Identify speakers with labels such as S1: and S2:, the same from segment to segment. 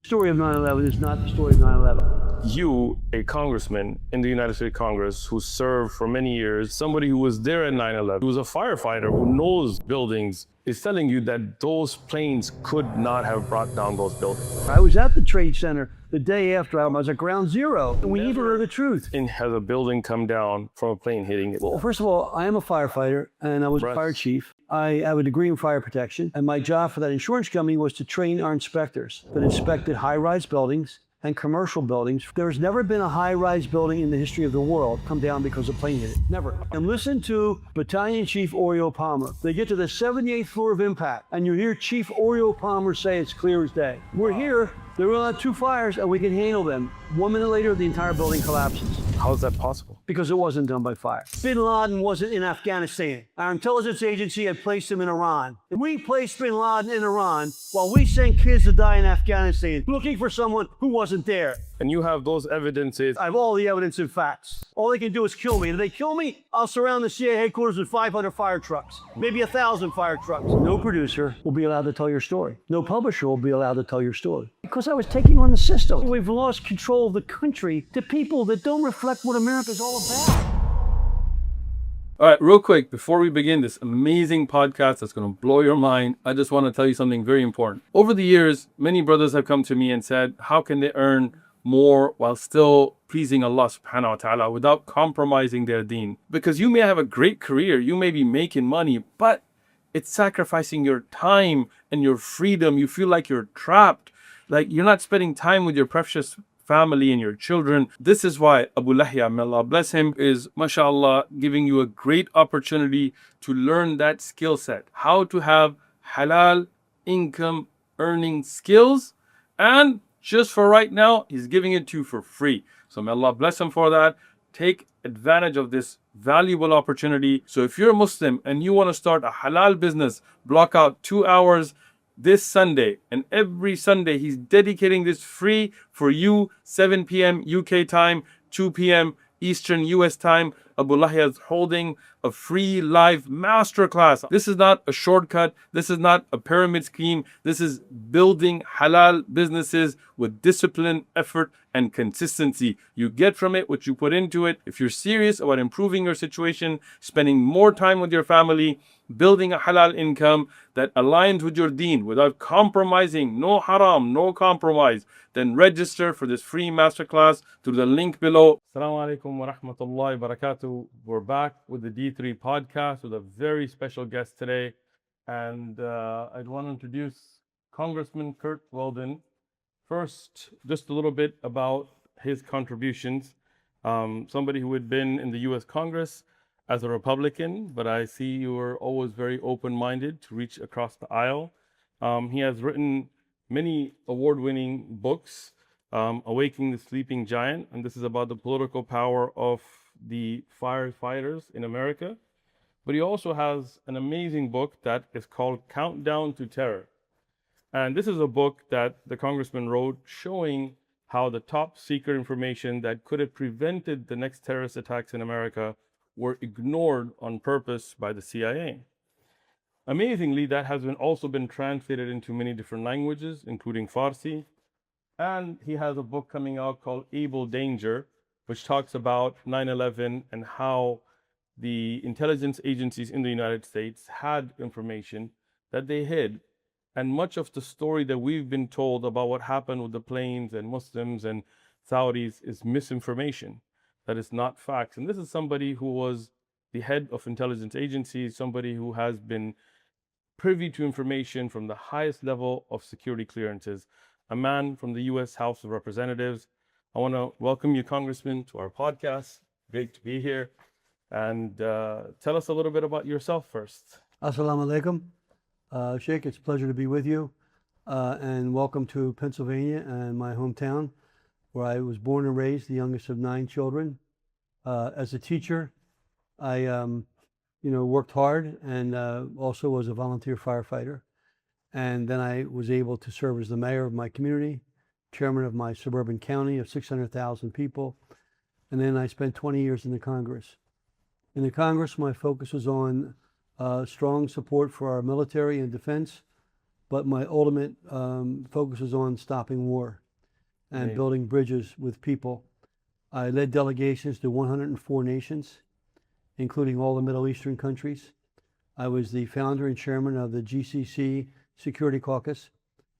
S1: The story of 9/11 is not the story of 9/11.
S2: You, a congressman in the United States Congress who served for many years, somebody who was there at 9/11, who was a firefighter, who knows buildings, is telling you that those planes could not have brought down those buildings.
S1: I was at the Trade Center the day after. I was at ground zero, and we never heard the truth.
S2: And has a building come down from a plane hitting it?
S1: Well, first of all, I am a firefighter, and I was a fire chief. I have a degree in fire protection, and my job for that insurance company was to train our inspectors that inspected high-rise buildings and commercial buildings. There's never been a high-rise building in the history of the world come down because a plane hit it. Never. And listen to Battalion Chief Oriole Palmer. They get to the 78th floor of impact, and you hear Chief Oriole Palmer say it's clear as day. We're here. There were 2 fires, and we can handle them. 1 minute later, the entire building collapses.
S2: How is that possible?
S1: Because it wasn't done by fire. Bin Laden wasn't in Afghanistan. Our intelligence agency had placed him in Iran. And we placed Bin Laden in Iran while we sent kids to die in Afghanistan, looking for someone who wasn't there.
S2: And you have those evidences.
S1: I have all the evidence and facts. All they can do is kill me. And if they kill me, I'll surround the CIA headquarters with 500 fire trucks, maybe 1,000 fire trucks. No producer will be allowed to tell your story. No publisher will be allowed to tell your story. Because I was taking on the system. We've lost control of the country to people that don't reflect what America's all about.
S3: All right, real quick, before we begin this amazing podcast that's going to blow your mind, I just want to tell you something very important. Over the years, many brothers have come to me and said, how can they earn more while still pleasing Allah subhanahu wa ta'ala without compromising their deen? Because you may have a great career, you may be making money, but it's sacrificing your time and your freedom. You feel like you're trapped, like you're not spending time with your precious family and your children. This is why Abu Lahya, may Allah bless him, is mashallah giving you a great opportunity to learn that skill set, how to have halal income earning skills, and just for right now, he's giving it to you for free. So may Allah bless him for that. Take advantage of this valuable opportunity. So if you're a Muslim and you want to start a halal business, block out 2 hours this Sunday, and every Sunday he's dedicating this free for you, 7 p.m. UK time, 2 p.m. Eastern US time. Abu Lahya is holding a free live masterclass. This is not a shortcut. This is not a pyramid scheme. This is building halal businesses with discipline, effort, and consistency. You get from it what you put into it. If you're serious about improving your situation, spending more time with your family, building a halal income that aligns with your deen without compromising, no haram, no compromise, then register for this free masterclass through the link below. Assalamu alaikum wa rahmatullahi wa barakatuh. We're back with the D3 podcast with a very special guest today. And I'd want to introduce Congressman Kurt Weldon. First, just a little bit about his contributions. Somebody who had been in the US Congress as a Republican, but I see you were always very open-minded to reach across the aisle. He has written many award-winning books, Awakening the Sleeping Giant, and this is about the political power of the firefighters in America. But he also has an amazing book that is called Countdown to Terror. And this is a book that the congressman wrote showing how the top secret information that could have prevented the next terrorist attacks in America were ignored on purpose by the CIA. Amazingly, that has also been translated into many different languages, including Farsi. And he has a book coming out called Able Danger, which talks about 9/11 and how the intelligence agencies in the United States had information that they hid. And much of the story that we've been told about what happened with the planes and Muslims and Saudis is misinformation. That is not facts. And this is somebody who was the head of intelligence agencies, somebody who has been privy to information from the highest level of security clearances, a man from the US House of Representatives. I want to welcome you, Congressman, to our podcast. Great to be here. And tell us a little bit about yourself first.
S1: Assalamu alaikum. Sheikh, it's a pleasure to be with you. And welcome to Pennsylvania and my hometown, where I was born and raised, the youngest of 9 children. As a teacher, I worked hard and also was a volunteer firefighter. And then I was able to serve as the mayor of my community, chairman of my suburban county of 600,000 people. And then I spent 20 years in the Congress. In the Congress, my focus was on strong support for our military and defense, but my ultimate focus is on stopping war and
S2: Amazing.
S1: building bridges with people. I led delegations to 104 nations, including all the Middle Eastern countries. I was the founder and chairman of the GCC Security Caucus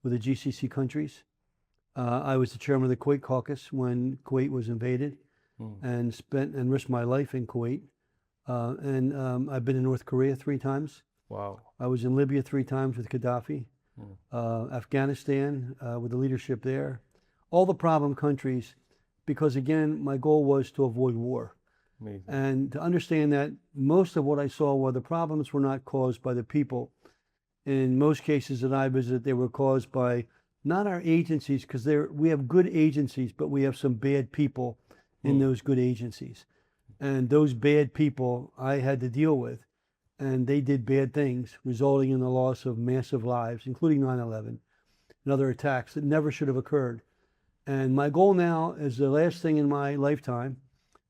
S1: with the GCC countries. I was the chairman of the Kuwait Caucus when Kuwait was invaded, and risked my life in Kuwait. I've been in North Korea 3 times.
S2: Wow.
S1: I was in Libya 3 times with Gaddafi, Afghanistan with the leadership there, all the problem countries, because again, my goal was to avoid war.
S2: Amazing.
S1: And to understand that most of what I saw were the problems were not caused by the people. In most cases that I visited, they were caused by not our agencies, because we have good agencies, but we have some bad people in those good agencies. And those bad people I had to deal with, and they did bad things, resulting in the loss of massive lives, including 9/11 and other attacks that never should have occurred. And my goal now is the last thing in my lifetime.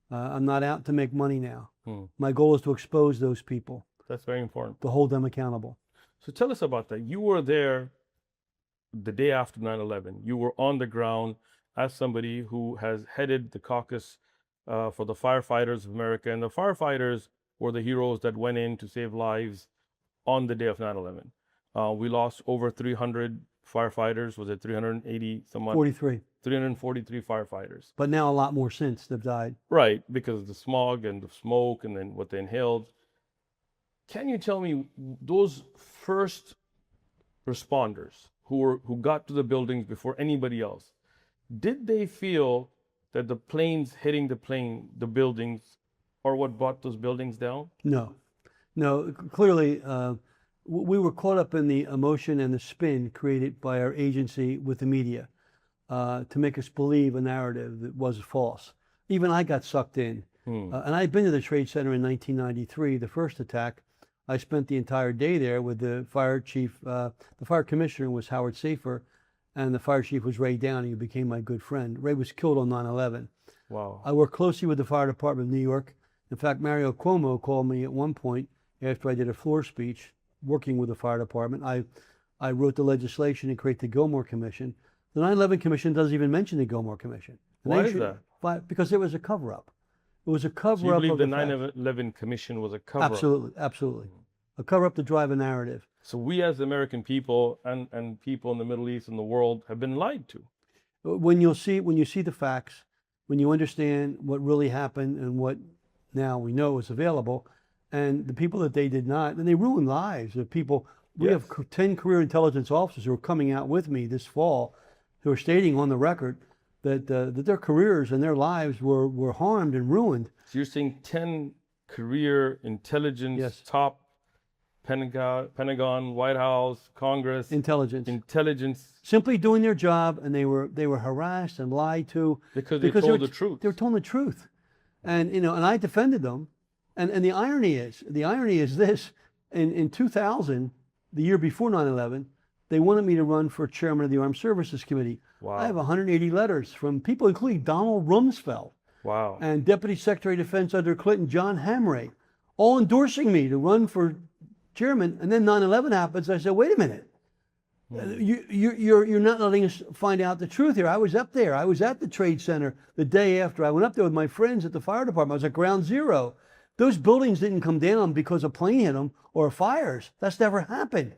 S1: I'm not out to make money now. My goal is to expose those people,
S2: That's very important.
S1: to hold them accountable.
S2: So tell us about that. You were there the day after 9/11. You were on the ground as somebody who has headed the caucus for the firefighters of America. And the firefighters were the heroes that went in to save lives on the day of 9/11. We lost over 300 firefighters. Was it 380 someone?
S1: 43.
S2: 343 firefighters.
S1: But now a lot more since have died.
S2: Right, because of the smog and the smoke and then what they inhaled. Can you tell me those first responders who got to the buildings before anybody else, did they feel that the planes hitting the buildings are what brought those buildings down?
S1: No, clearly we were caught up in the emotion and the spin created by our agency with the media to make us believe a narrative that was false. Even I got sucked in. And I'd been to the Trade Center in 1993, the first attack. I spent the entire day there with the fire chief. The fire commissioner was Howard Safer, and the fire chief was Ray Downey, who became my good friend. Ray was killed on 9/11.
S2: Wow.
S1: I worked closely with the fire department of New York. In fact, Mario Cuomo called me at one point after I did a floor speech working with the fire department. I wrote the legislation to create the Gilmore Commission. The 9/11 Commission doesn't even mention the Gilmore Commission.
S2: Why is that?
S1: Because it was a cover-up. It was a
S2: So you
S1: cover-up
S2: believe
S1: of
S2: the
S1: the facts.
S2: 9/11 Commission was a cover-up?
S1: Absolutely. A cover-up to drive a narrative.
S2: So we as American people and people in the Middle East and the world have been lied to.
S1: When you see the facts, when you understand what really happened and what now we know is available, and the people that they did not, and they ruined lives of people. We have 10 career intelligence officers who are coming out with me this fall, who are stating on the record that their careers and their lives were harmed and ruined.
S2: So you're saying 10 career intelligence, top Pentagon, White House, Congress, intelligence,
S1: simply doing their job, and they were harassed and lied to
S2: because they told the truth.
S1: They were told the truth, and and I defended them, and the irony is this: in 2000, the year before 9/11, they wanted me to run for chairman of the Armed Services Committee.
S2: Wow.
S1: I have 180 letters from people, including Donald Rumsfeld,
S2: wow,
S1: and Deputy Secretary of Defense under Clinton, John Hamre, all endorsing me to run for chairman. And then 9/11 happens. I said, wait a minute. You're not letting us find out the truth here. I was up there. I was at the Trade Center the day after. I went up there with my friends at the fire department. I was at ground zero. Those buildings didn't come down because a plane hit them or fires. That's never happened.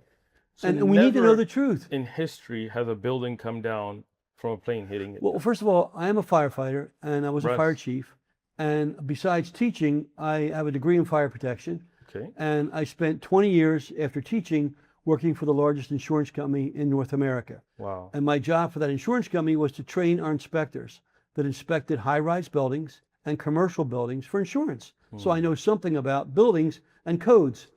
S2: So
S1: and we need to know the truth.
S2: In history, has a building come down from a plane hitting it?
S1: Well, first of all, I am a firefighter, and I was a fire chief. And besides teaching, I have a degree in fire protection.
S2: Okay.
S1: And I spent 20 years after teaching working for the largest insurance company in North America.
S2: Wow.
S1: And my job for that insurance company was to train our inspectors that inspected high-rise buildings and commercial buildings for insurance. So I know something about buildings and codes.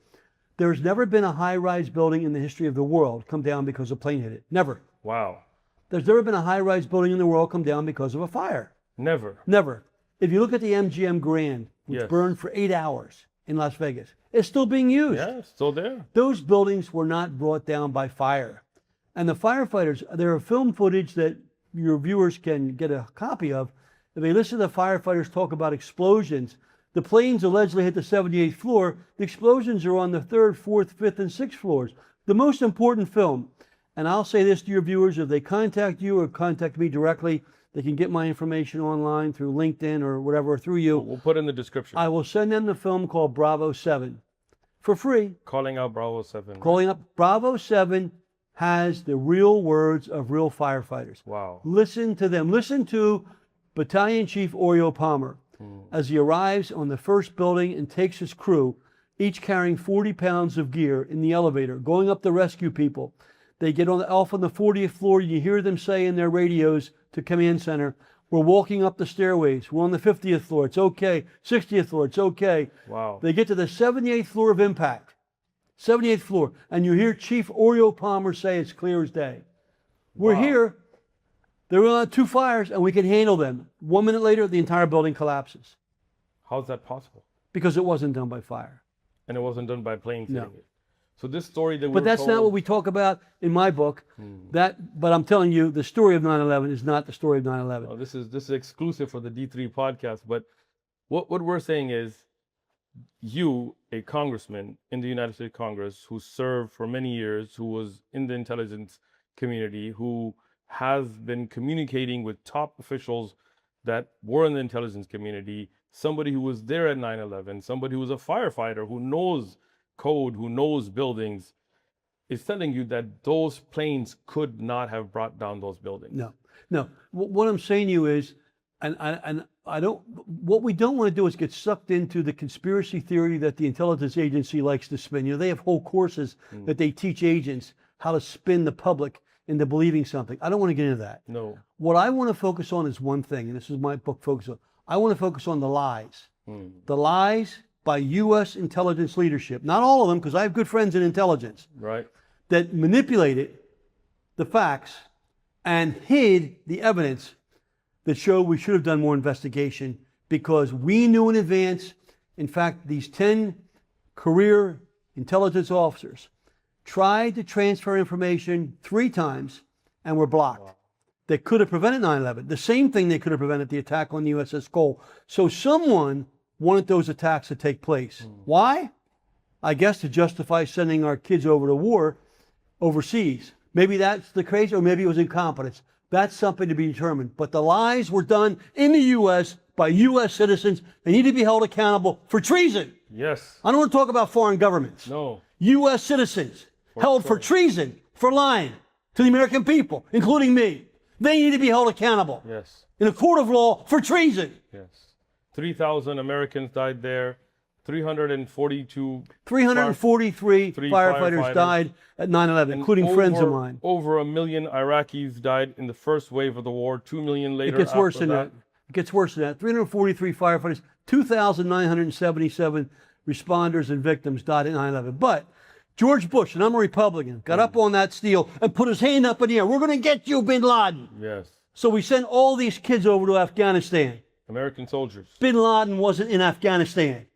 S1: There's never been a high-rise building in the history of the world come down because a plane hit it. Never.
S2: Wow.
S1: There's never been a high-rise building in the world come down because of a fire.
S2: Never.
S1: Never. If you look at the MGM Grand, which burned for 8 hours in Las Vegas, it's still being used.
S2: Yeah, it's still there.
S1: Those buildings were not brought down by fire. And the firefighters, there are film footage that your viewers can get a copy of. If they listen to the firefighters talk about explosions, the planes allegedly hit the 78th floor. The explosions are on the 3rd, 4th, 5th, and 6th floors. The most important film, And I'll say this to your viewers, if they contact you or contact me directly, they can get my information online through LinkedIn or whatever, through you.
S2: We'll put in the description.
S1: I will send them the film called Bravo 7 for free.
S2: Calling out Bravo 7.
S1: Calling up Bravo 7 has the real words of real firefighters.
S2: Wow.
S1: Listen to them. Listen to Battalion Chief Oreo Palmer as he arrives on the first building and takes his crew, each carrying 40 pounds of gear, in the elevator, going up to rescue people. They get off on the 40th floor. You hear them say in their radios to command center, we're walking up the stairways. We're on the 50th floor. It's okay. 60th floor. It's okay.
S2: Wow.
S1: They get to the 78th floor of impact. 78th floor. And you hear Chief Oreo Palmer say it's clear as day. We're
S2: Wow.
S1: here. There were 2 fires and we can handle them. 1 minute later, the entire building collapses
S2: How's that possible?
S1: because it wasn't done by fire.
S2: And it wasn't done by planes
S1: No.
S2: hitting it. So this story that
S1: But that's not what we talk about in my book. But I'm telling you, the story of 9/11 is not the story of 9/11.
S2: Oh, this is exclusive for the D3 podcast. But what we're saying is, you, a congressman in the United States Congress who served for many years, who was in the intelligence community, who has been communicating with top officials that were in the intelligence community, somebody who was there at 9/11, somebody who was a firefighter, who knows code, who knows buildings, is telling you that those planes could not have brought down those buildings.
S1: No. What I'm saying to you is, and I don't. What we don't want to do is get sucked into the conspiracy theory that the intelligence agency likes to spin. You know, they have whole courses that they teach agents how to spin the public into believing something. I don't want to get into that.
S2: No.
S1: What I want to focus on is one thing, and this is my book focus on. I want to focus on the lies. The lies by U.S. intelligence leadership. Not all of them, because I have good friends in intelligence.
S2: Right.
S1: That manipulated the facts and hid the evidence that showed we should have done more investigation because we knew in advance. In fact, these 10 career intelligence officers tried to transfer information 3 times and were blocked. Wow. They could have prevented 9/11. The same thing they could have prevented the attack on the USS Cole. So someone wanted those attacks to take place. Why? I guess to justify sending our kids over to war overseas. Maybe that's the case, or maybe it was incompetence. That's something to be determined. But the lies were done in the U.S. by U.S. citizens. They need to be held accountable for treason.
S2: Yes.
S1: I don't want to talk about foreign governments.
S2: No.
S1: U.S. citizens held for treason, for lying to the American people, including me. They need to be held accountable.
S2: Yes.
S1: In a court of law for treason.
S2: Yes. 3,000 Americans died there. 343
S1: firefighters died at 9/11, including friends of mine.
S2: Over 1 million Iraqis died in the first wave of the war. 2 million later.
S1: It gets worse than that. It gets worse than that. 343 firefighters, 2,977 responders and victims died at 9/11. But George Bush, and I'm a Republican, got up on that steel and put his hand up in the air. We're going to get you, bin Laden.
S2: Yes.
S1: So we sent all these kids over to Afghanistan.
S2: American soldiers.
S1: Bin Laden wasn't in Afghanistan.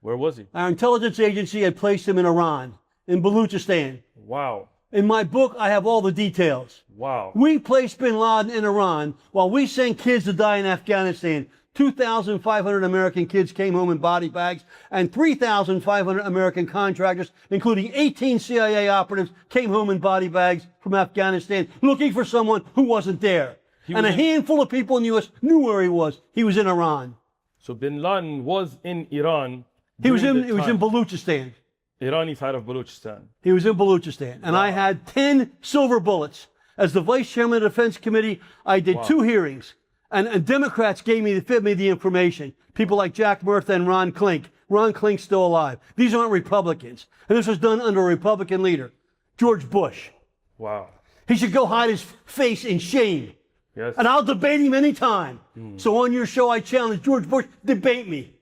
S2: Where was he?
S1: Our intelligence agency had placed him in Iran, in Baluchistan.
S2: Wow.
S1: In my book, I have all the details.
S2: Wow.
S1: We placed bin Laden in Iran while we sent kids to die in Afghanistan. 2,500 American kids came home in body bags, and 3,500 American contractors, including 18 CIA operatives, came home in body bags from Afghanistan looking for someone who wasn't there. And a handful of people in the U.S. knew where he was. He was in Iran.
S2: So bin Laden was in Iran.
S1: He was in Baluchistan.
S2: Irani side of Balochistan.
S1: He was in Baluchistan. And I had 10 silver bullets. As the vice chairman of the Defense Committee, I did 2 hearings. And Democrats gave me the information. People like Jack Murtha and Ron Klink. Ron Klink's still alive. These aren't Republicans. And this was done under a Republican leader, George Bush.
S2: Wow.
S1: He should go hide his face in shame.
S2: Yes.
S1: And I'll debate him anytime. So on your show, I challenge George Bush, debate me.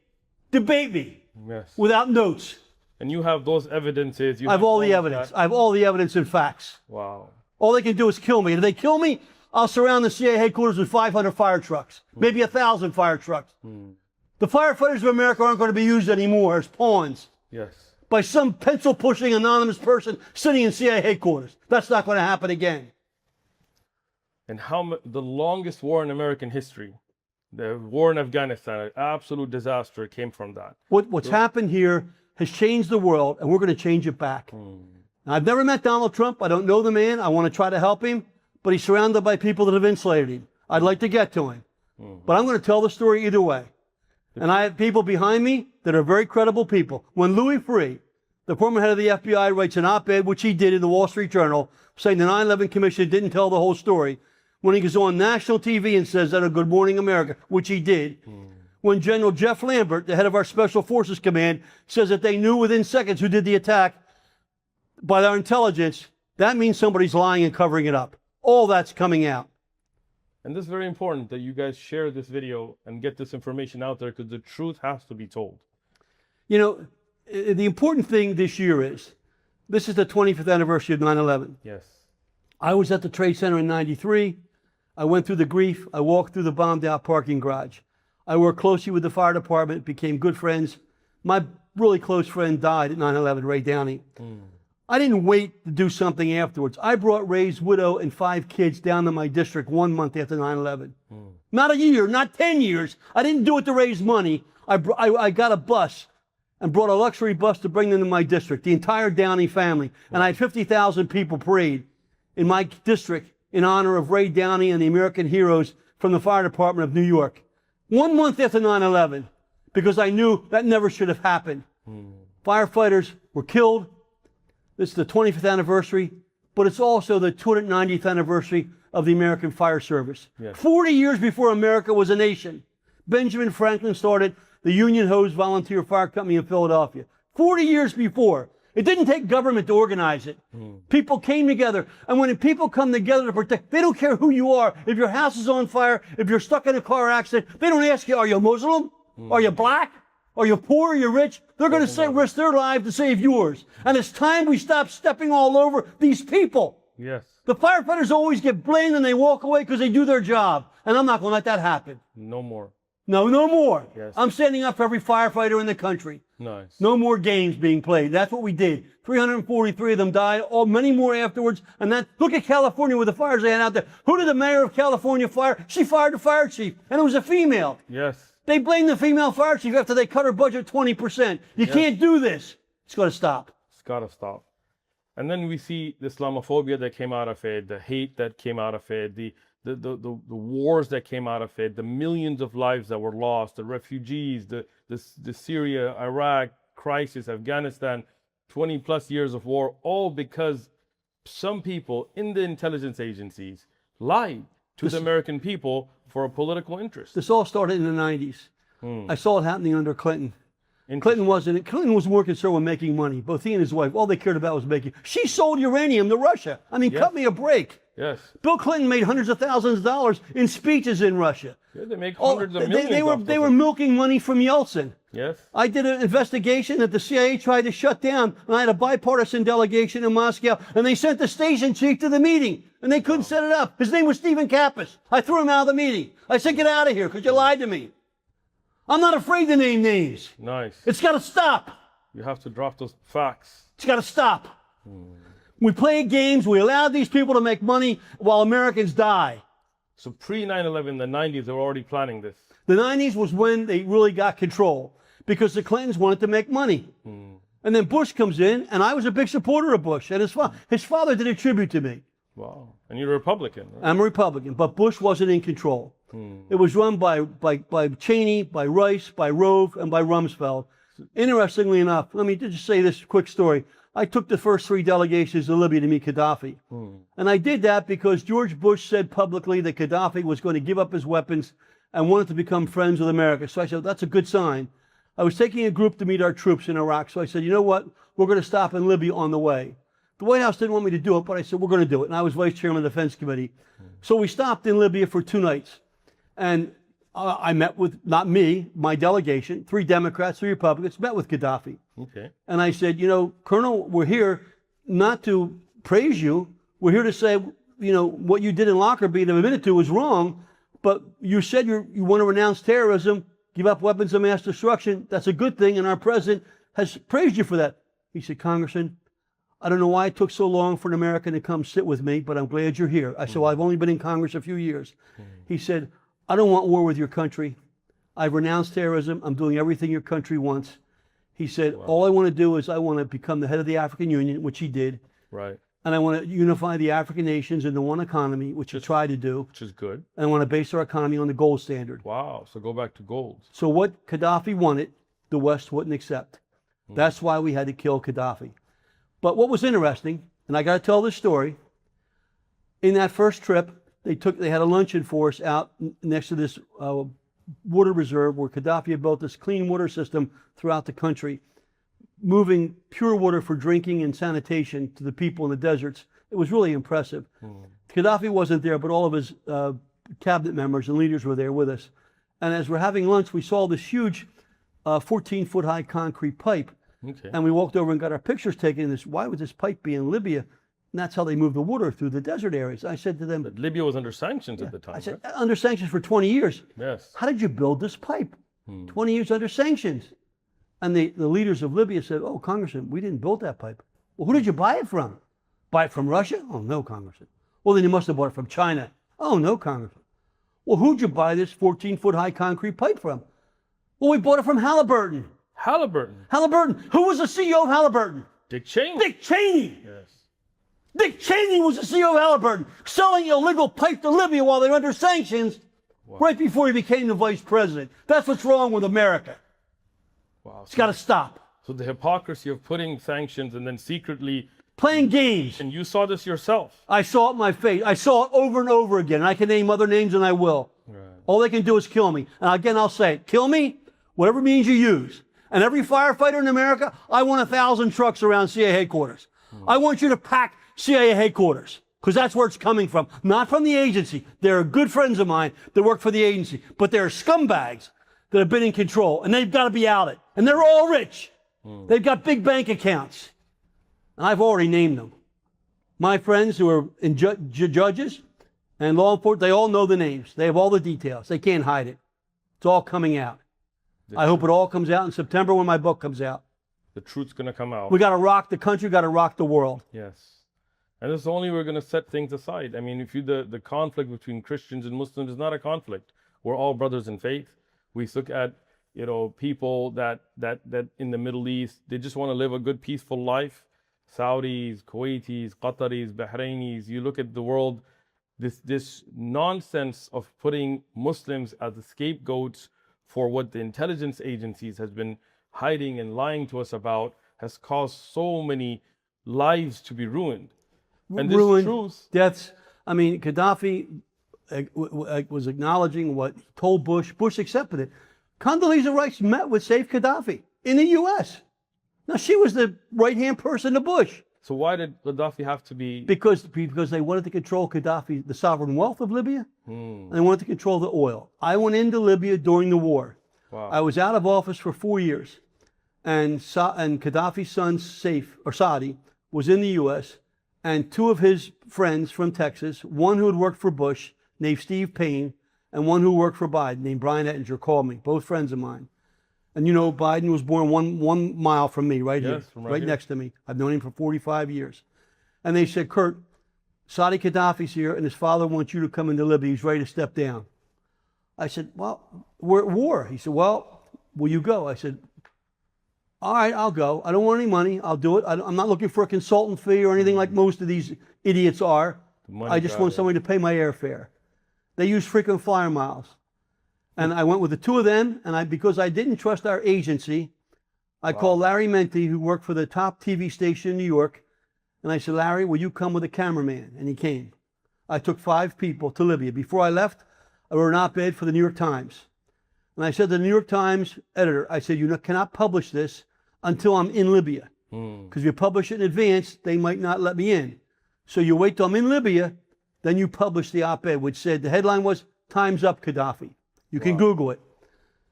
S1: Debate me.
S2: Yes.
S1: Without notes.
S2: And you have those evidences.
S1: I have all the evidence. I have all the evidence and facts.
S2: Wow.
S1: All they can do is kill me. And if they kill me, I'll surround the CIA headquarters with 500 fire trucks, maybe 1,000 fire trucks. The firefighters of America aren't going to be used anymore as pawns.
S2: Yes.
S1: By some pencil-pushing anonymous person sitting in CIA headquarters. That's not going to happen again.
S2: And the longest war in American history, the war in Afghanistan, an absolute disaster, came from that.
S1: What's happened here has changed the world, and we're going to change it back. Now, I've never met Donald Trump. I don't know the man. I want to try to help him, but he's surrounded by people that have enslaved him. I'd like to get to him, but I'm going to tell the story either way. And I have people behind me that are very credible people. When Louis Freeh, the former head of the FBI, writes an op-ed, which he did in the Wall Street Journal, saying the 9/11 Commission didn't tell the whole story, when he goes on national TV and says that on Good Morning America, which he did, when General Jeff Lambert, the head of our Special Forces Command, says that they knew within seconds who did the attack by our intelligence, that means somebody's lying and covering it up. All that's coming out.
S2: And this is very important that you guys share this video and get this information out there, because the truth has to be told.
S1: You know, the important thing this year is, this is the 25th anniversary of 9/11.
S2: Yes.
S1: I was at the Trade Center in '93. I went through the grief. I walked through the bombed out parking garage. I worked closely with the fire department, became good friends. My really close friend died at 9/11, Ray Downey. I didn't wait to do something afterwards. I brought Ray's widow and 5 kids down to my district 1 month after 9/11. Not a year, not 10 years. I didn't do it to raise money. I got a bus and brought a luxury bus to bring them to my district, the entire Downey family. And I had 50,000 people parade in my district in honor of Ray Downey and the American heroes from the fire department of New York. 1 month after 9/11, because I knew that never should have happened. Firefighters were killed. This is the 25th anniversary, but it's also the 290th anniversary of the American Fire Service.
S2: Yes.
S1: 40 years before America was a nation, Benjamin Franklin started the Union Hose Volunteer Fire Company in Philadelphia. 40 years before. It didn't take government to organize it. People came together, and when people come together to protect, they don't care who you are. If your house is on fire, if you're stuck in a car accident, they don't ask you, are you Muslim? Are you black? Are you poor? Are you rich? They're going to risk their life to save yours. And it's time we stop stepping all over these people.
S2: Yes.
S1: The firefighters always get blamed and they walk away because they do their job. And I'm not going to let that happen.
S2: No more.
S1: No, no more.
S2: Yes.
S1: I'm standing up for every firefighter in the country.
S2: Nice.
S1: No more games being played. That's what we did. 343 of them died, many more afterwards. And then look at California with the fires they had out there. Who did the mayor of California fire? She fired the fire chief, and it was a female.
S2: Yes.
S1: They blamed the female fire chief after they cut her budget 20%. You can't do this. It's got to stop.
S2: It's got to stop. And then we see the Islamophobia that came out of it, the hate that came out of it, the wars that came out of it, the millions of lives that were lost, the refugees, the Syria, Iraq crisis, Afghanistan, 20 plus years of war, all because some people in the intelligence agencies lied to the American people for a political interest.
S1: This all started in the 90s. I saw it happening under Clinton. Clinton was more concerned with making money. Both he and his wife, all they cared about was making. She sold uranium to Russia. I mean, cut me a break.
S2: Yes.
S1: Bill Clinton made hundreds of thousands of dollars in speeches in Russia.
S2: Yeah, they make hundreds of millions.
S1: They were milking money from Yeltsin.
S2: Yes.
S1: I did an investigation that the CIA tried to shut down, and I had a bipartisan delegation in Moscow, and they sent the station chief to the meeting, and they couldn't set it up. His name was Stephen Kappas. I threw him out of the meeting. I said, get out of here, because you lied to me. I'm not afraid to name names.
S2: Nice.
S1: It's got to stop.
S2: You have to drop those facts.
S1: It's got to stop. We play games. We allow these people to make money while Americans die.
S2: So pre 9/11, the 90s, they were already planning this.
S1: The 90s was when they really got control because the Clintons wanted to make money. And then Bush comes in, and I was a big supporter of Bush. And his father did a tribute to me.
S2: Wow. And you're a Republican, right?
S1: I'm a Republican, but Bush wasn't in control. It was run by Cheney, by Rice, by Rove, and by Rumsfeld. Interestingly enough, let me just say this quick story. I took the first 3 delegations to Libya to meet Gaddafi. And I did that because George Bush said publicly that Gaddafi was going to give up his weapons and wanted to become friends with America. So I said, that's a good sign. I was taking a group to meet our troops in Iraq. So I said, you know what? We're going to stop in Libya on the way. The White House didn't want me to do it, but I said, we're going to do it. And I was vice chairman of the Defense Committee. So we stopped in Libya for 2 nights. And I met with, not me, my delegation, 3 Democrats, 3 Republicans, met with Gaddafi.
S2: Okay.
S1: And I said, you know, Colonel, we're here not to praise you. We're here to say, you know, what you did in Lockerbie and admitted to was wrong, but you said you want to renounce terrorism, give up weapons of mass destruction. That's a good thing, and our president has praised you for that. He said, Congressman, I don't know why it took so long for an American to come sit with me, but I'm glad you're here. I said, well, I've only been in Congress a few years. He said, I don't want war with your country. I've renounced terrorism. I'm doing everything your country wants. He said, all I want to do is I want to become the head of the African Union, which he did.
S2: Right.
S1: And I want to unify the African nations into one economy, which I try to do.
S2: Which is good.
S1: And I want to base our economy on the gold standard.
S2: Wow. So go back to gold.
S1: So what Gaddafi wanted, the West wouldn't accept. That's why we had to kill Gaddafi. But what was interesting, and I got to tell this story, in that first trip, they had a luncheon for us out next to this water reserve where Gaddafi had built this clean water system throughout the country, moving pure water for drinking and sanitation to the people in the deserts. It was really impressive. Gaddafi wasn't there, but all of his cabinet members and leaders were there with us. And as we're having lunch, we saw this huge 14-foot high concrete pipe.
S2: Okay.
S1: And we walked over and got our pictures taken. Why would this pipe be in Libya? And that's how they move the water through the desert areas. I said to them,
S2: But Libya was under sanctions at the time.
S1: I said,
S2: right?
S1: under sanctions for 20 years.
S2: Yes.
S1: How did you build this pipe? 20 years under sanctions. And the leaders of Libya said, oh, Congressman, we didn't build that pipe. Well, who did you buy it from? Buy it from Russia? Oh, no, Congressman. Well, then you must have bought it from China. Oh, no, Congressman. Well, who'd you buy this 14-foot high concrete pipe from? Well, we bought it from Halliburton.
S2: Halliburton.
S1: Halliburton. Who was the CEO of Halliburton?
S2: Dick Cheney.
S1: Dick Cheney.
S2: Yes.
S1: Dick Cheney was the CEO of Halliburton, selling illegal pipe to Libya while they were under sanctions, right before he became the vice president. That's what's wrong with America.
S2: Wow.
S1: It's got to stop.
S2: So the hypocrisy of putting sanctions and then secretly,
S1: Playing games.
S2: and you saw this yourself.
S1: I saw it in my face. I saw it over and over again. I can name other names and I will.
S2: Right.
S1: All they can do is kill me. And again, I'll say it. Kill me, whatever means you use. And every firefighter in America, I want 1,000 trucks around CIA headquarters. I want you to pack CIA headquarters, because that's where it's coming from. Not from the agency. There are good friends of mine that work for the agency, but there are scumbags that have been in control, and they've got to be outed. And they're all rich. They've got big bank accounts. And I've already named them. My friends who are in judges and law enforcement, they all know the names. They have all the details. They can't hide it. It's all coming out. I hope it all comes out in September when my book comes out.
S2: The truth's going to come out.
S1: We got to rock the country, got to rock the world.
S2: Yes. And it's only we're going to set things aside. I mean, if you the conflict between Christians and Muslims is not a conflict. We're all brothers in faith. We look at, people that in the Middle East, they just want to live a good, peaceful life. Saudis, Kuwaitis, Qataris, Bahrainis. You look at the world, this nonsense of putting Muslims as the scapegoats for what the intelligence agencies has been hiding and lying to us about has caused so many lives to be ruined. And this
S1: Ruined,
S2: truth,
S1: deaths. I mean, Gaddafi was acknowledging what he told Bush. Bush accepted it. Condoleezza Rice met with Saif Gaddafi in the U.S. Now, she was the right-hand person to Bush.
S2: so why did Gaddafi have to be?
S1: Because they wanted to control Gaddafi, the sovereign wealth of Libya, and they wanted to control the oil. I went into Libya during the war.
S2: Wow.
S1: I was out of office for 4 years, and Gaddafi's son, Saadi, was in the U.S., and two of his friends from Texas, one who had worked for Bush, named Steve Payne, and one who worked for Biden, named Brian Ettinger, called me, both friends of mine. And Biden was born one mile from me, right here,
S2: from right here.
S1: next to me. I've known him for 45 years. And they said, Kurt, Saadi Gaddafi's here, and his father wants you to come into Libya. He's ready to step down. I said, well, we're at war. He said, well, will you go? I said, all right, I'll go. I don't want any money. I'll do it. I'm not looking for a consultant fee or anything like most of these idiots are. I just want somebody to pay my airfare. They use frequent flyer miles. And I went with the two of them, and because I didn't trust our agency, I called Larry Menti, who worked for the top TV station in New York, and I said, Larry, will you come with a cameraman? And he came. I took 5 people to Libya. Before I left, I wrote an op-ed for the New York Times. And I said to the New York Times editor, I said, you cannot publish this until I'm in Libya. Because if you publish it in advance, they might not let me in. So you wait till I'm in Libya, then you publish the op-ed, which said, the headline was, Time's Up, Gaddafi. You can Google it.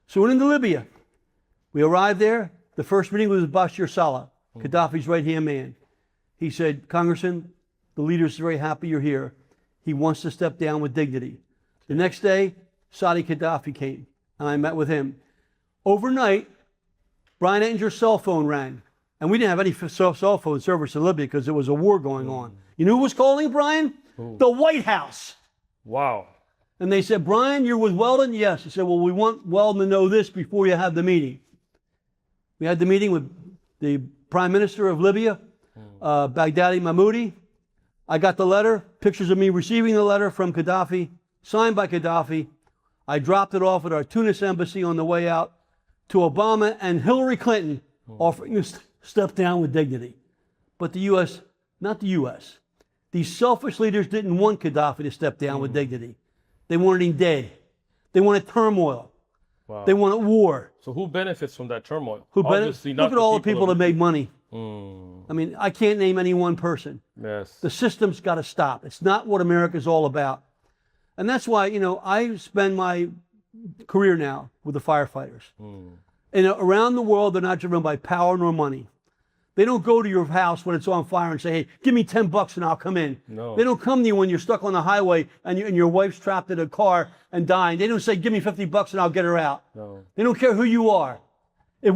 S1: So we went into Libya. We arrived there. The first meeting was with Bashir Saleh, Gaddafi's right-hand man. He said, Congressman, the leader's very happy you're here. He wants to step down with dignity. The next day, Saadi Gaddafi came, and I met with him. Overnight, Brian Ettinger's cell phone rang, and we didn't have any cell phone service in Libya because there was a war going on. You know who was calling Brian? The White House.
S2: Wow.
S1: And they said, Brian, you're with Weldon? Yes. He said, well, we want Weldon to know this before you have the meeting. We had the meeting with the Prime Minister of Libya, Baghdadi Mahmoudi. I got the letter, pictures of me receiving the letter from Gaddafi, signed by Gaddafi. I dropped it off at our Tunis embassy on the way out to Obama and Hillary Clinton, offering to step down with dignity. But the U.S., not the U.S., these selfish leaders didn't want Gaddafi to step down with dignity. They wanted him dead. They wanted turmoil.
S2: Wow.
S1: They wanted war.
S2: So who benefits from that turmoil?
S1: Who benefits?
S2: Obviously not
S1: Look at all the people that made money.
S2: Mm.
S1: I mean, I can't name any one person.
S2: Yes.
S1: The system's got to stop. It's not what America's all about. And that's why, you know, I spend my career now with the firefighters. And around the world, they're not driven by power nor money. They don't go to your house when it's on fire and say, hey, give me $10 and I'll come in.
S2: No.
S1: They don't come to you when you're stuck on the highway and your wife's trapped in a car and dying. They don't say, give me $50 and I'll get her out.
S2: No.
S1: They don't care who you are. If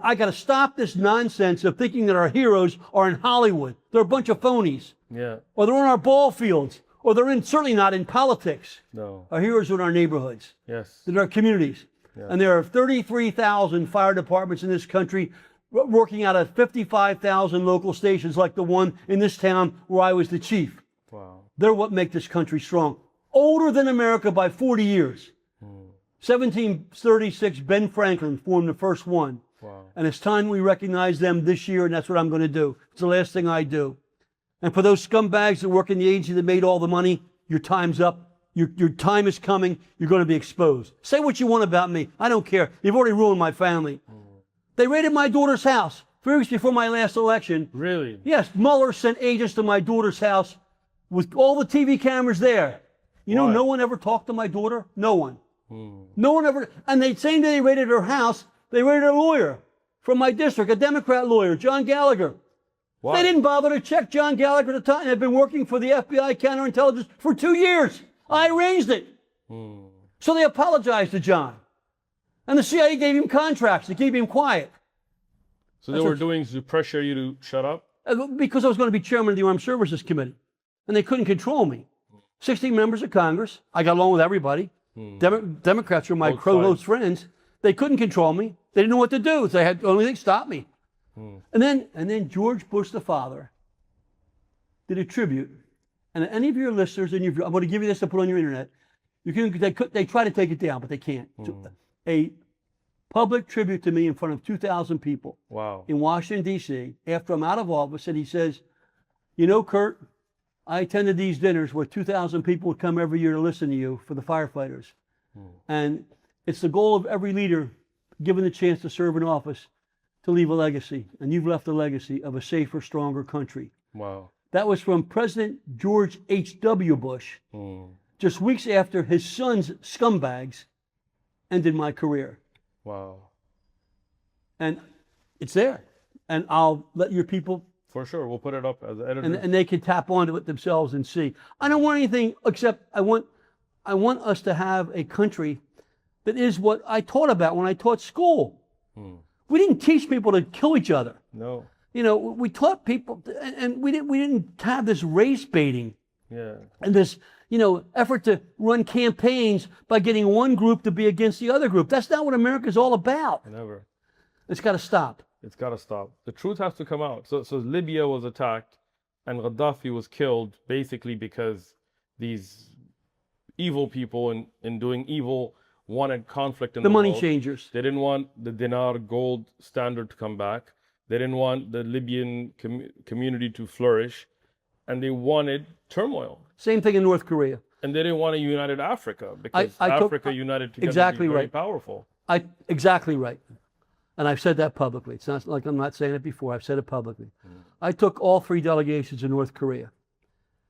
S1: I got to stop this nonsense of thinking that our heroes are in Hollywood. They're a bunch of phonies.
S2: Yeah.
S1: Or they're on our ball fields. Or they're certainly not in politics.
S2: No.
S1: Our heroes are in our neighborhoods.
S2: Yes.
S1: In our communities.
S2: Yeah.
S1: And there are 33,000 fire departments in this country working out of 55,000 local stations like the one in this town where I was the chief.
S2: Wow.
S1: They're what make this country strong. Older than America by 40 years. 1736, Ben Franklin formed the first one.
S2: Wow.
S1: And it's time we recognize them this year, and that's what I'm going to do. It's the last thing I do. And for those scumbags that work in the agency that made all the money, your time's up. Your time is coming. You're going to be exposed. Say what you want about me. I don't care. You've already ruined my family. They raided my daughter's house 3 weeks before my last election.
S2: Really?
S1: Yes, Mueller sent agents to my daughter's house with all the TV cameras there. You know,
S2: Why?
S1: no one ever talked to my daughter. No one. No one ever. And the same day they raided her house, they raided a lawyer from my district, a Democrat lawyer, John Gallagher.
S2: Why?
S1: They didn't bother to check John Gallagher at the time. They'd been working for the FBI counterintelligence for 2 years. I arranged it. So they apologized to John. And the CIA gave him contracts to keep him quiet.
S2: So they were doing to pressure you to shut up?
S1: Because I was going to be chairman of the Armed Services Committee. And they couldn't control me. 60 members of Congress. I got along with everybody. Democrats were my
S2: Both
S1: close
S2: sides.
S1: friends. They couldn't control me. They didn't know what to do. So they had the only thing stop me. And then George Bush the father did a tribute. And any of your listeners, I'm going to give you this to put on your internet. They try to take it down, but they can't. A public tribute to me in front of 2,000 people
S2: Wow.
S1: in Washington, D.C. after I'm out of office. And he says, you know, Kurt, I attended these dinners where 2,000 people would come every year to listen to you for the firefighters. And it's the goal of every leader given the chance to serve in office to leave a legacy. And you've left a legacy of a safer, stronger country.
S2: Wow.
S1: That was from President George H.W. Bush, just weeks after his son's scumbags ended my career.
S2: Wow.
S1: And it's there. And I'll let your people,
S2: For sure. We'll put it up as an editor.
S1: and they can tap onto it themselves and see. I don't want anything except I want us to have a country that is what I taught about when I taught school. We didn't teach people to kill each other.
S2: No.
S1: You know, we taught people, and we didn't have this race baiting.
S2: Yeah.
S1: And this, you know, effort to run campaigns by getting one group to be against the other group. That's not what America's all about.
S2: Never.
S1: It's got to stop.
S2: It's got to stop. The truth has to come out. So Libya was attacked and Gaddafi was killed basically because these evil people in doing evil wanted conflict in the
S1: money
S2: world.
S1: changers.
S2: They didn't want the dinar gold standard to come back. They didn't want the Libyan community to flourish. And they wanted turmoil.
S1: Same thing in North Korea.
S2: And they didn't want a united Africa because
S1: I took-
S2: Africa united together
S1: exactly
S2: would be very
S1: right.
S2: powerful.
S1: Exactly right. And I've said that publicly. It's not like I'm not saying it before. I've said it publicly. I took all 3 delegations to North Korea.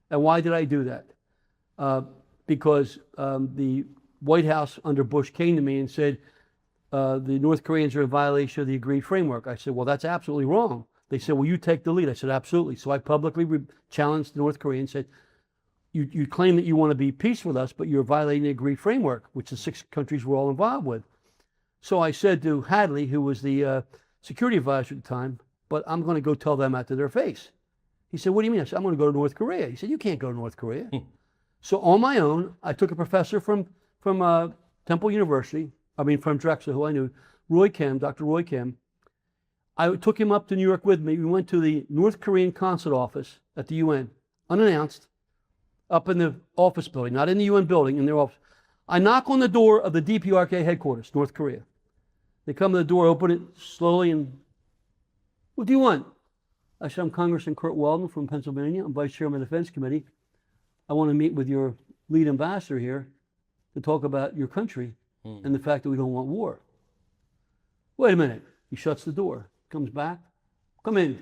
S1: And why did I do that? Because the White House under Bush came to me and said, the North Koreans are in violation of the agreed framework. I said, well, that's absolutely wrong. They said, well, you take the lead. I said, absolutely. So I publicly challenged North Korea and said, you claim that you want to be peace with us, but you're violating the agreed framework, which the 6 countries were all involved with. So I said to Hadley, who was the security advisor at the time, but I'm going to go tell them that to their face. He said, what do you mean? I said, I'm going to go to North Korea. He said, you can't go to North Korea. So on my own, I took a professor from Temple University, from Drexel, who I knew, Dr. Roy Kim. I took him up to New York with me. We went to the North Korean consulate office at the UN, unannounced, up in the office building, not in the UN building, in their office. I knock on the door of the DPRK headquarters, North Korea. They come to the door, open it slowly, and what do you want? I said, I'm Congressman Kurt Weldon from Pennsylvania. I'm Vice Chairman of the Defense Committee. I want to meet with your lead ambassador here to talk about your country and the fact that we don't want war. Wait a minute. He shuts the door, comes back. Come in.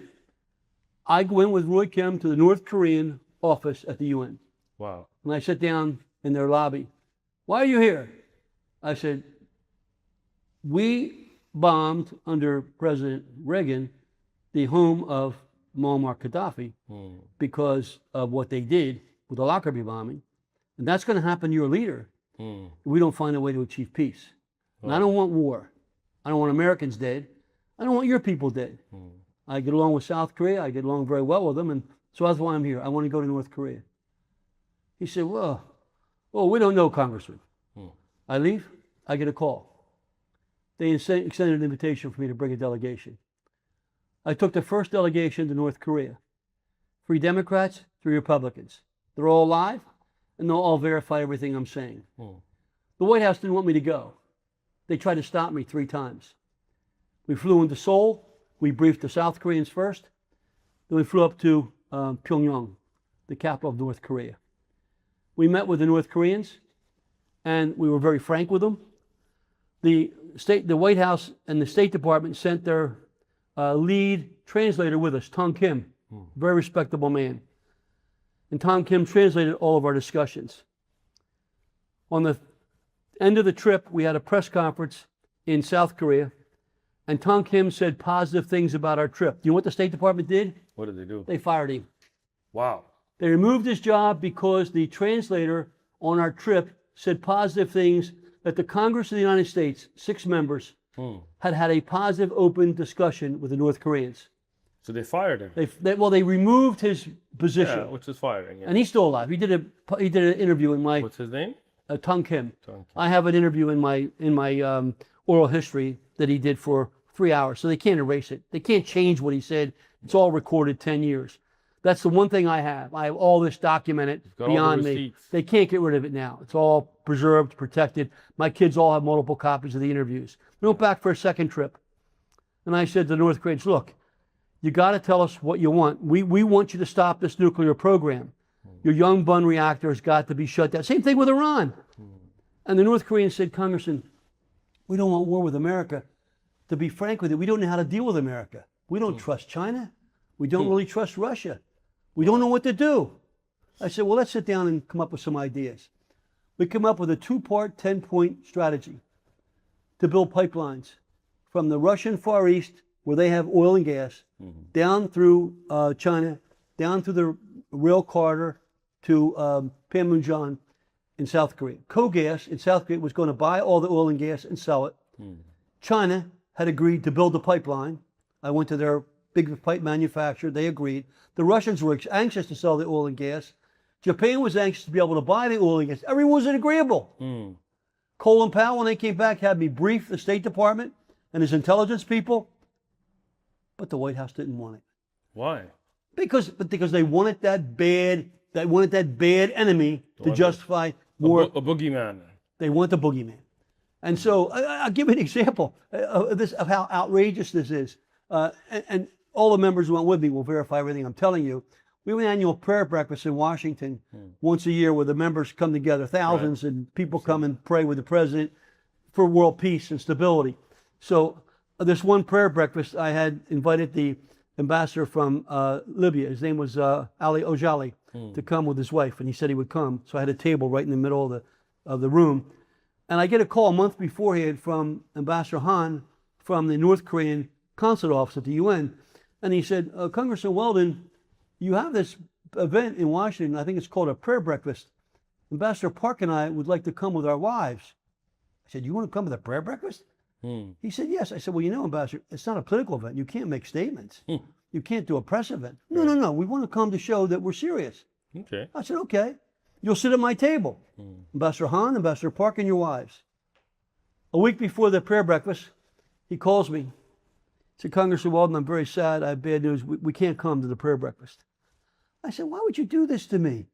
S1: I go in with Roy Kim to the North Korean office at the UN.
S2: Wow.
S1: And I sit down in their lobby. Why are you here? I said, we bombed under President Reagan the home of Muammar Gaddafi because of what they did with the Lockerbie bombing. And that's going to happen to your leader if we don't find a way to achieve peace. And I don't want war. I don't want Americans dead. I don't want your people dead. I get along with South Korea. I get along very well with them. And so that's why I'm here. I want to go to North Korea. He said, well, we don't know, Congressman. I leave. I get a call. They extended an invitation for me to bring a delegation. I took the first delegation to North Korea. 3 Democrats, 3 Republicans. They're all alive, and they'll all verify everything I'm saying. The White House didn't want me to go. They tried to stop me 3 times. We flew into Seoul. We briefed the South Koreans first. Then we flew up to Pyongyang, the capital of North Korea. We met with the North Koreans, and we were very frank with them. The White House and the State Department sent their lead translator with us, Tong Kim, very respectable man. And Tong Kim translated all of our discussions. On the end of the trip, we had a press conference in South Korea, and Tong Kim said positive things about our trip. Do you know what the State Department did?
S2: What did they do?
S1: They fired him.
S2: Wow.
S1: They removed his job because the translator on our trip said positive things that the Congress of the United States, 6 members, had a positive, open discussion with the North Koreans.
S2: So they fired him.
S1: They removed his position.
S2: Yeah, which is firing. Yeah.
S1: And he's still alive. He did an interview in my
S2: What's his name?
S1: Tong Kim.
S2: Tong Kim.
S1: I have an interview in my oral history that he did for 3 hours. So they can't erase it. They can't change what he said. It's all recorded 10 years. That's the one thing I have. I have all this documented beyond me. They can't get rid of it now. It's all preserved, protected. My kids all have multiple copies of the interviews. We went back for a second trip. And I said to the North Koreans, look, you got to tell us what you want. We want you to stop this nuclear program. Your Yongbun reactor has got to be shut down. Same thing with Iran. And the North Koreans said, Congressman, we don't want war with America. To be frank with you, we don't know how to deal with America. We don't trust China. We don't really trust Russia. We don't know what to do. I said, well, let's sit down and come up with some ideas. We come up with a 2-part, 10-point strategy to build pipelines from the Russian Far East, where they have oil and gas, down through China, down through the rail corridor to Panmunjom in South Korea. KOGAS in South Korea was going to buy all the oil and gas and sell it. China had agreed to build the pipeline. I went to their big pipe manufacturer. They agreed. The Russians were anxious to sell the oil and gas. Japan was anxious to be able to buy the oil and gas. Everyone was agreeable. Colin Powell, when they came back, had me brief the State Department and his intelligence people, but the White House didn't want it.
S2: Why?
S1: Because they wanted that bad enemy to justify war.
S2: A boogeyman.
S1: They want the boogeyman. And so I'll give you an example of how outrageous this is. And all the members who went with me will verify everything I'm telling you. We have an annual prayer breakfast in Washington once a year where the members come together, thousands, and people come and pray with the president for world peace and stability. So this one prayer breakfast, I had invited the ambassador from Libya. His name was Ali Ojali to come with his wife, and he said he would come. So I had a table right in the middle of the room. And I get a call a month beforehand from Ambassador Han from the North Korean consulate office at the UN. And he said, Congressman Weldon, you have this event in Washington. I think it's called a prayer breakfast. Ambassador Park and I would like to come with our wives. I said, you want to come to the prayer breakfast? He said, yes. I said, well, you know, Ambassador, it's not a political event. You can't make statements. You can't do a press event. No. We want to come to show that we're serious.
S2: Okay.
S1: I said, okay. You'll sit at my table. Ambassador Han, Ambassador Park, and your wives. A week before the prayer breakfast, he calls me. He said, Congressman Walden, I'm very sad. I have bad news. We can't come to the prayer breakfast. I said, why would you do this to me?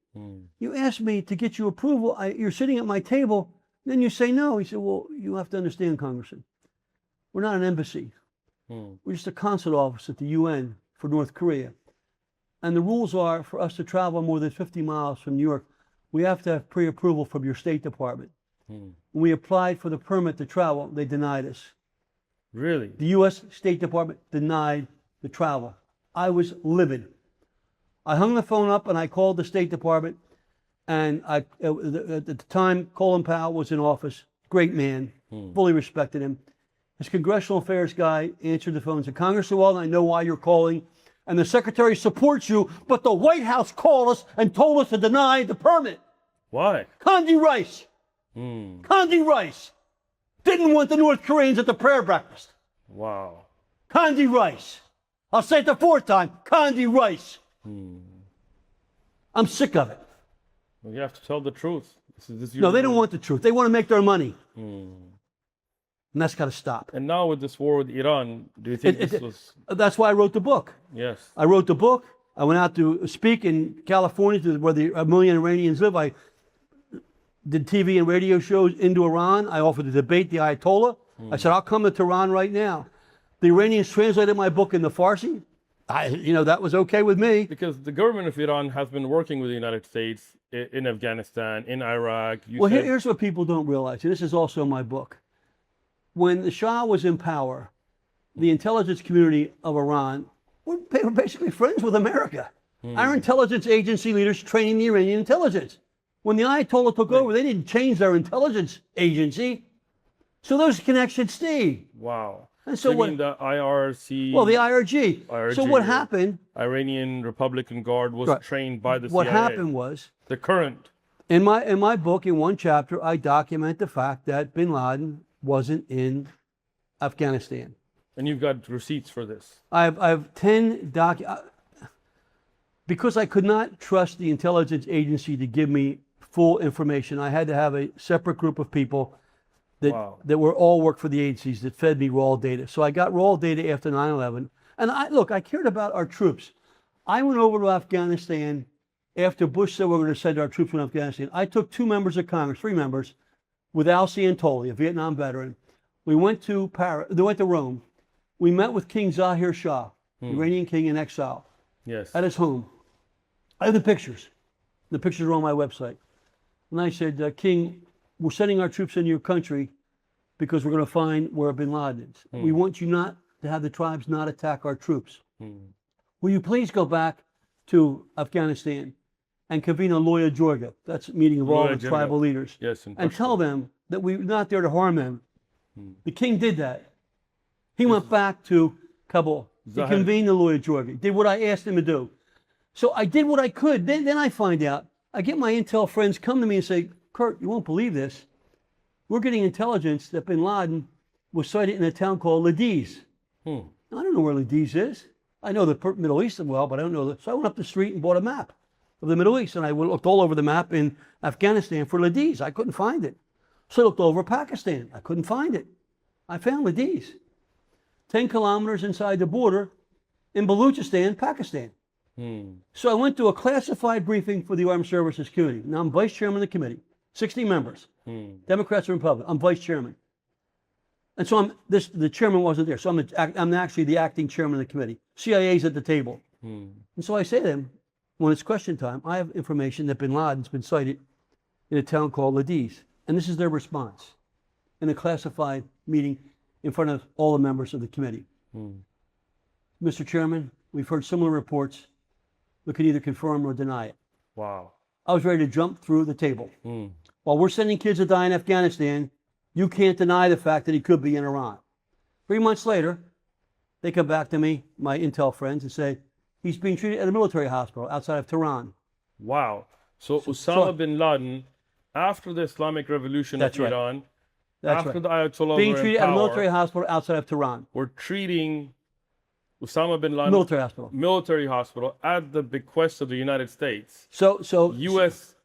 S1: You asked me to get you approval. You're sitting at my table. Then you say no. He said, well, you have to understand, Congressman. We're not an embassy. We're just a consulate office at the UN for North Korea. And the rules are for us to travel more than 50 miles from New York, we have to have pre-approval from your State Department. When we applied for the permit to travel, they denied us.
S2: Really?
S1: The U.S. State Department denied the travel. I was livid. I hung the phone up and I called the State Department. And at the time, Colin Powell was in office. Great man. Fully respected him. His congressional affairs guy answered the phone and said, Congressman Walden, I know why you're calling. And the secretary supports you, but the White House called us and told us to deny the permit.
S2: Why?
S1: Condi Rice. Condi Rice didn't want the North Koreans at the prayer breakfast.
S2: Wow.
S1: Condi Rice. I'll say it the fourth time. Condi Rice. I'm sick of it.
S2: Well, you have to tell the truth. This
S1: No, they don't want the truth. They want to make their money. And that's got to stop.
S2: And now with this war with Iran, do you think this was...
S1: That's why I wrote the book.
S2: Yes.
S1: I wrote the book. I went out to speak in California, where a million Iranians live. I did TV and radio shows into Iran. I offered to debate the Ayatollah. I said, I'll come to Tehran right now. The Iranians translated my book into Farsi. That was okay with me.
S2: Because the government of Iran has been working with the United States in Afghanistan, in Iraq.
S1: Here's what people don't realize, and this is also in my book. When the Shah was in power, the intelligence community of Iran were basically friends with America. Our intelligence agency leaders training the Iranian intelligence. When the Ayatollah took over, they didn't change their intelligence agency. So those connections stayed.
S2: Wow.
S1: And so
S2: you mean the IRC?
S1: Well, the IRG.
S2: IRG,
S1: so what happened?
S2: Iranian Republican Guard was trained by the CIA.
S1: What happened was,
S2: the current.
S1: In my book, in one chapter, I document the fact that bin Laden wasn't in Afghanistan.
S2: And you've got receipts for this.
S1: I have 10 because I could not trust the intelligence agency to give me full information. I had to have a separate group of people that were all worked for the agencies that fed me raw data. So I got raw data after 9/11. And I cared about our troops. I went over to Afghanistan after Bush said we were going to send our troops to Afghanistan. I took 2 members of Congress, 3 members, with Al Ciantoli, a Vietnam veteran. We went to Rome. We met with King Zahir Shah, Iranian king in exile, at his home. I have the pictures. The pictures are on my website. And I said, King, we're sending our troops into your country because we're going to find where bin Laden is. We want you not to have the tribes not attack our troops. Will you please go back to Afghanistan and convene a Loya Jorga, that's a meeting of all the tribal leaders, and tell them that we're not there to harm them. The king did that. He went back to Kabul. He convened the Loya Jorga, did what I asked him to do. So I did what I could. Then I find out, I get my intel friends come to me and say, Kurt, you won't believe this. We're getting intelligence that bin Laden was sighted in a town called Ladiz. I don't know where Ladiz is. I know the Middle East well, but I don't know. So I went up the street and bought a map of the Middle East, and I looked all over the map in Afghanistan for Ladiz. I couldn't find it. So I looked over Pakistan. I couldn't find it. I found Ladiz, 10 kilometers inside the border in Baluchistan, Pakistan. So I went to a classified briefing for the Armed Services Committee. Now I'm vice chairman of the committee, 60 members, Democrats and Republicans. I'm vice chairman. And so the chairman wasn't there. So I'm actually the acting chairman of the committee. CIA's at the table. And so I say to them, when it's question time, I have information that bin Laden's been sighted in a town called Ladiz. And this is their response in a classified meeting in front of all the members of the committee. Mr. Chairman, we've heard similar reports. We can either confirm or deny it.
S2: Wow.
S1: I was ready to jump through the table. While we're sending kids to die in Afghanistan, you can't deny the fact that he could be in Iran. 3 months later, they come back to me, my intel friends, and say, he's being treated at a military hospital outside of Tehran.
S2: Wow. So Osama bin Laden, after the Islamic Revolution of Iran, after the Ayatollah
S1: being treated at a military hospital outside of Tehran.
S2: We're treating Osama bin Laden
S1: military hospital
S2: at the bequest of the United States.
S1: So
S2: U.S.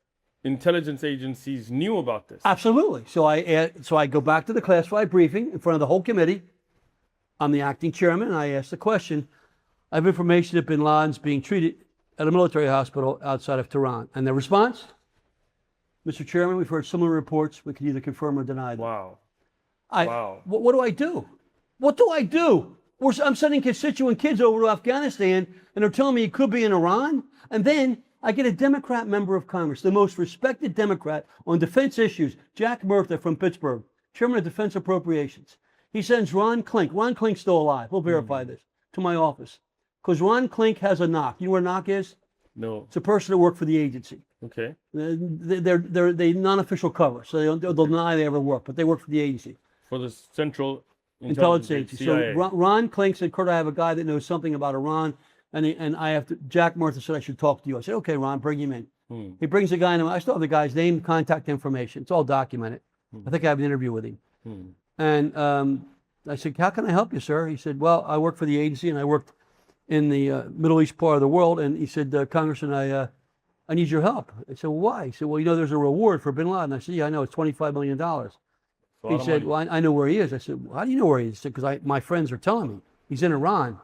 S2: intelligence agencies knew about this.
S1: Absolutely. So I go back to the classified briefing in front of the whole committee, I'm the acting chairman, and I asked the question. I have information that bin Laden's being treated at a military hospital outside of Tehran. And the response? Mr. Chairman, we've heard similar reports. We can either confirm or deny them.
S2: Wow.
S1: Wow. What do I do? What do I do? I'm sending constituent kids over to Afghanistan, and they're telling me it could be in Iran. And then I get a Democrat member of Congress, the most respected Democrat on defense issues, Jack Murtha from Pittsburgh, chairman of Defense Appropriations. He sends Ron Klink. Ron Klink's still alive. We'll verify this, to my office. Because Ron Klink has a knock. You know what a knock is?
S2: No.
S1: It's a person that worked for the agency.
S2: Okay.
S1: They non-official cover, so they'll deny they ever work, but they work for the agency.
S2: For the Central
S1: Intelligence Agency.
S2: CIA.
S1: So Ron Klink said, Kurt, I have a guy that knows something about Iran, and I have to. Jack Murtha said I should talk to you. I said, okay, Ron, bring him in. He brings the guy in. I still have the guy's name, contact information. It's all documented. I think I have an interview with him. And I said, how can I help you, sir? He said, well, I work for the agency, and I worked in the Middle East part of the world. And he said, Congressman, I need your help. I said, well, why? He said, well, you know, there's a reward for bin Laden. I said, yeah, I know, it's $25 million. He said, well, I know where he is. I said, well, how do you know where he is? He said, because my friends are telling me. He's in Iran.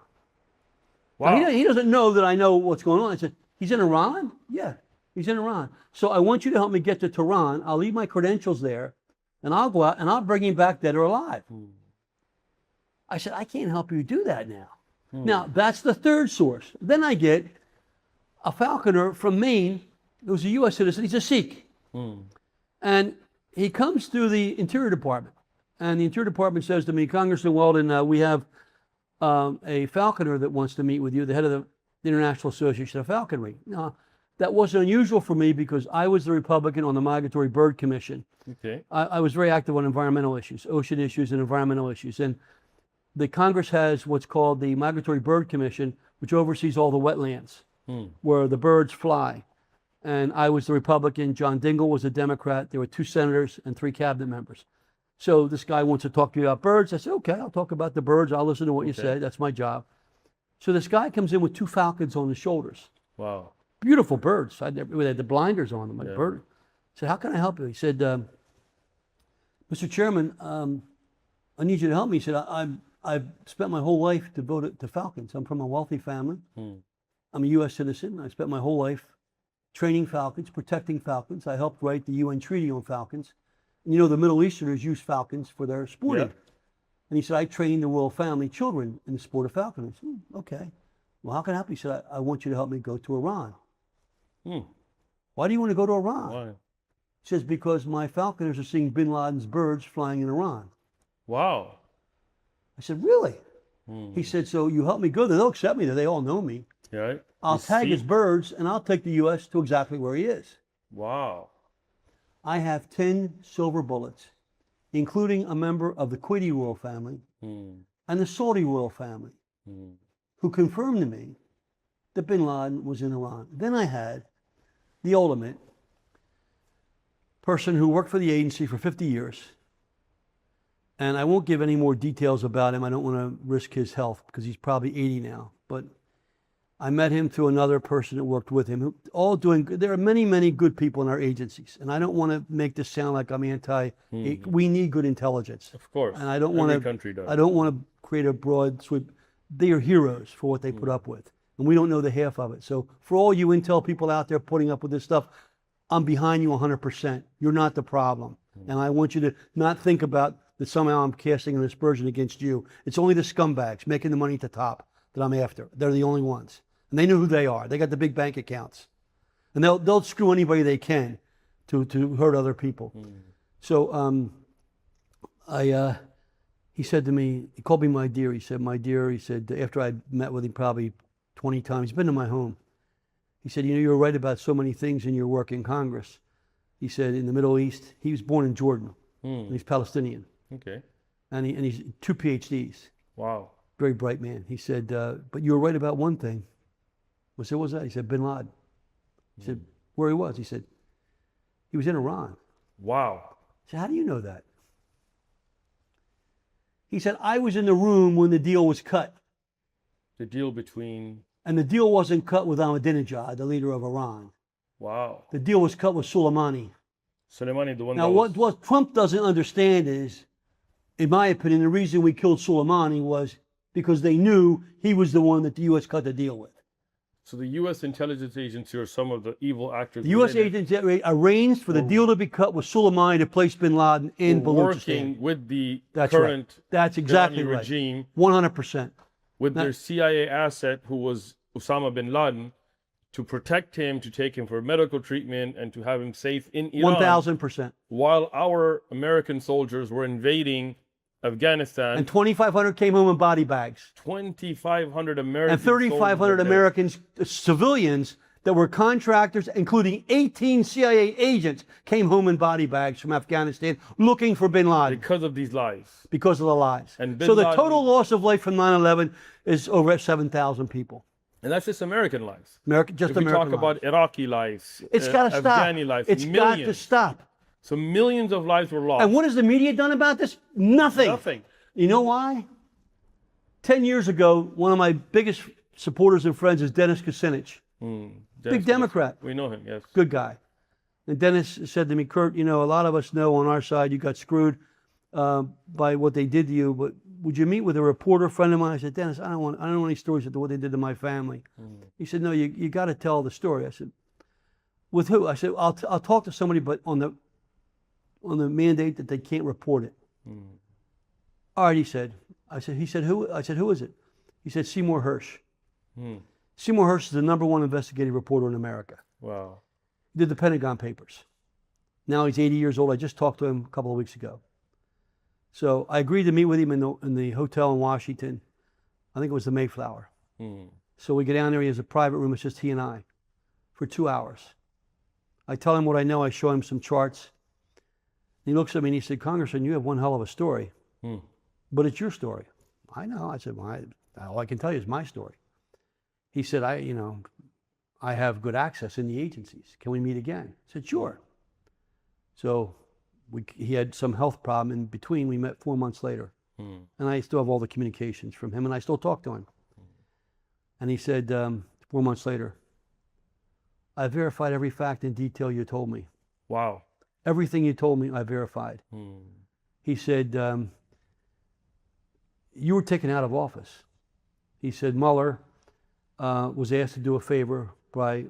S2: Wow.
S1: Now, he doesn't know that I know what's going on. I said, he's in Iran? Yeah, he's in Iran. So I want you to help me get to Tehran. I'll leave my credentials there, and I'll go out, and I'll bring him back dead or alive. I said, I can't help you do that now. Now, that's the third source. Then I get a falconer from Maine who's a U.S. citizen. He's a Sikh. And he comes through the Interior Department. And the Interior Department says to me, Congressman Weldon, we have a falconer that wants to meet with you, the head of the International Association of Falconry. Now, that wasn't unusual for me because I was the Republican on the Migratory Bird Commission.
S2: Okay.
S1: I was very active on environmental issues, ocean issues and environmental issues. And the Congress has what's called the Migratory Bird Commission, which oversees all the wetlands where the birds fly. And I was the Republican. John Dingell was a Democrat. There were 2 senators and 3 cabinet members. So this guy wants to talk to you about birds. I said, okay, I'll talk about the birds. I'll listen to what you say. That's my job. So this guy comes in with 2 falcons on his shoulders.
S2: Wow.
S1: Beautiful birds. They had the blinders on them, like bird. I said, how can I help you? He said, Mr. Chairman, I need you to help me. He said, I've spent my whole life devoted to falcons. I'm from a wealthy family. I'm a U.S. citizen. I spent my whole life training falcons, protecting falcons. I helped write the UN Treaty on falcons. And you know, the Middle Easterners use falcons for their sporting. And he said, I trained the royal family children in the sport of falconry. I said, okay. Well, how can I help you? He said, I want you to help me go to Iran. Why do you want to go to Iran?
S2: Why?
S1: He says, because my falconers are seeing bin Laden's birds flying in Iran.
S2: Wow.
S1: I said, really? He said, so you help me go there. They'll accept me there. They all know me.
S2: Yeah.
S1: I'll tag his birds, and I'll take the U.S. to exactly where he is.
S2: Wow.
S1: I have 10 silver bullets, including a member of the Kuwaiti royal family and the Saudi royal family, who confirmed to me that bin Laden was in Iran. Then I had the ultimate person who worked for the agency for 50 years. And I won't give any more details about him. I don't want to risk his health because he's probably 80 now. But I met him through another person that worked with him, all doing good. There are many, many good people in our agencies. And I don't want to make this sound like I'm anti. We need good intelligence.
S2: Of course.
S1: And I don't want to. I don't want to create a broad sweep. They are heroes for what they put up with, and we don't know the half of it. So for all you intel people out there putting up with this stuff, I'm behind you 100%. You're not the problem, and I want you to not think about that somehow I'm casting an aspersion against you. It's only the scumbags making the money at the top that I'm after. They're the only ones. And they know who they are. They got the big bank accounts. And they'll screw anybody they can to hurt other people. So he said to me, he called me my dear. He said, my dear, he said, after I met with him probably 20 times, he's been to my home. He said, you know, you're right about so many things in your work in Congress. He said, in the Middle East, he was born in Jordan. And he's Palestinian.
S2: Okay.
S1: And he's 2 PhDs.
S2: Wow.
S1: Very bright man. He said, but you were right about one thing. I said, what was that? He said, bin Laden. He said, where he was? He said, he was in Iran.
S2: Wow.
S1: I said, how do you know that? He said, I was in the room when the deal was cut.
S2: The deal between...
S1: And the deal wasn't cut with Ahmadinejad, the leader of Iran.
S2: Wow.
S1: The deal was cut with Soleimani.
S2: Soleimani, the one
S1: now,
S2: that was...
S1: what Trump doesn't understand is in my opinion, the reason we killed Soleimani was because they knew he was the one that the U.S. cut the deal with.
S2: So the U.S. intelligence agency or some of the evil actors.
S1: The U.S. agents arranged for the deal to be cut with Soleimani to place bin Laden in Baluchistan.
S2: Working with the
S1: That's
S2: current
S1: right. That's exactly
S2: Iranian
S1: right.
S2: regime,
S1: 100%.
S2: with their CIA asset, who was Osama bin Laden, to protect him, to take him for medical treatment, and to have him safe in Iran.
S1: 1,000%.
S2: While our American soldiers were invading Afghanistan.
S1: And 2,500 came home in body bags.
S2: 2,500 American
S1: and 3,500 Americans, civilians that were contractors, including 18 CIA agents, came home in body bags from Afghanistan looking for bin Laden.
S2: Because of these lies.
S1: Because of the lies.
S2: And
S1: so the total loss of life from 9/11 is over 7,000 people.
S2: And that's just American lives.
S1: Just
S2: if we
S1: American
S2: talk
S1: lives.
S2: about Iraqi lives,
S1: It's got to stop.
S2: Afghani lives,
S1: It's got to stop.
S2: So millions of lives were lost.
S1: And what has the media done about this? Nothing.
S2: Nothing.
S1: You know why? 10 years ago, one of my biggest supporters and friends is Dennis Kucinich. Big Democrat.
S2: We know him, yes.
S1: Good guy. And Dennis said to me, Kurt, you know, a lot of us know on our side you got screwed by what they did to you, but would you meet with a reporter friend of mine? I said, Dennis, I don't want any stories of what they did to my family. He said, no, you got to tell the story. I said, with who? I said, I'll talk to somebody, but on the mandate that they can't report it. All right, he said. He said, who? I said, who is it? He said, Seymour Hersh. Seymour Hersh is the #1 investigative reporter in America.
S2: Wow.
S1: He did the Pentagon Papers. Now he's 80 years old. I just talked to him a couple of weeks ago. So I agreed to meet with him in the hotel in Washington. I think it was the Mayflower. So we get down there. He has a private room. It's just he and I for 2 hours. I tell him what I know. I show him some charts. He looks at me and he said, Congressman, you have one hell of a story, but it's your story. I know. I said, well, all I can tell you is my story. He said, I have good access in the agencies. Can we meet again? I said, sure. So he had some health problem in between. We met 4 months later. And I still have all the communications from him, and I still talk to him. And he said, 4 months later, I verified every fact in detail you told me.
S2: Wow.
S1: Everything you told me, I verified. He said, you were taken out of office. He said, Mueller was asked to do a favor by,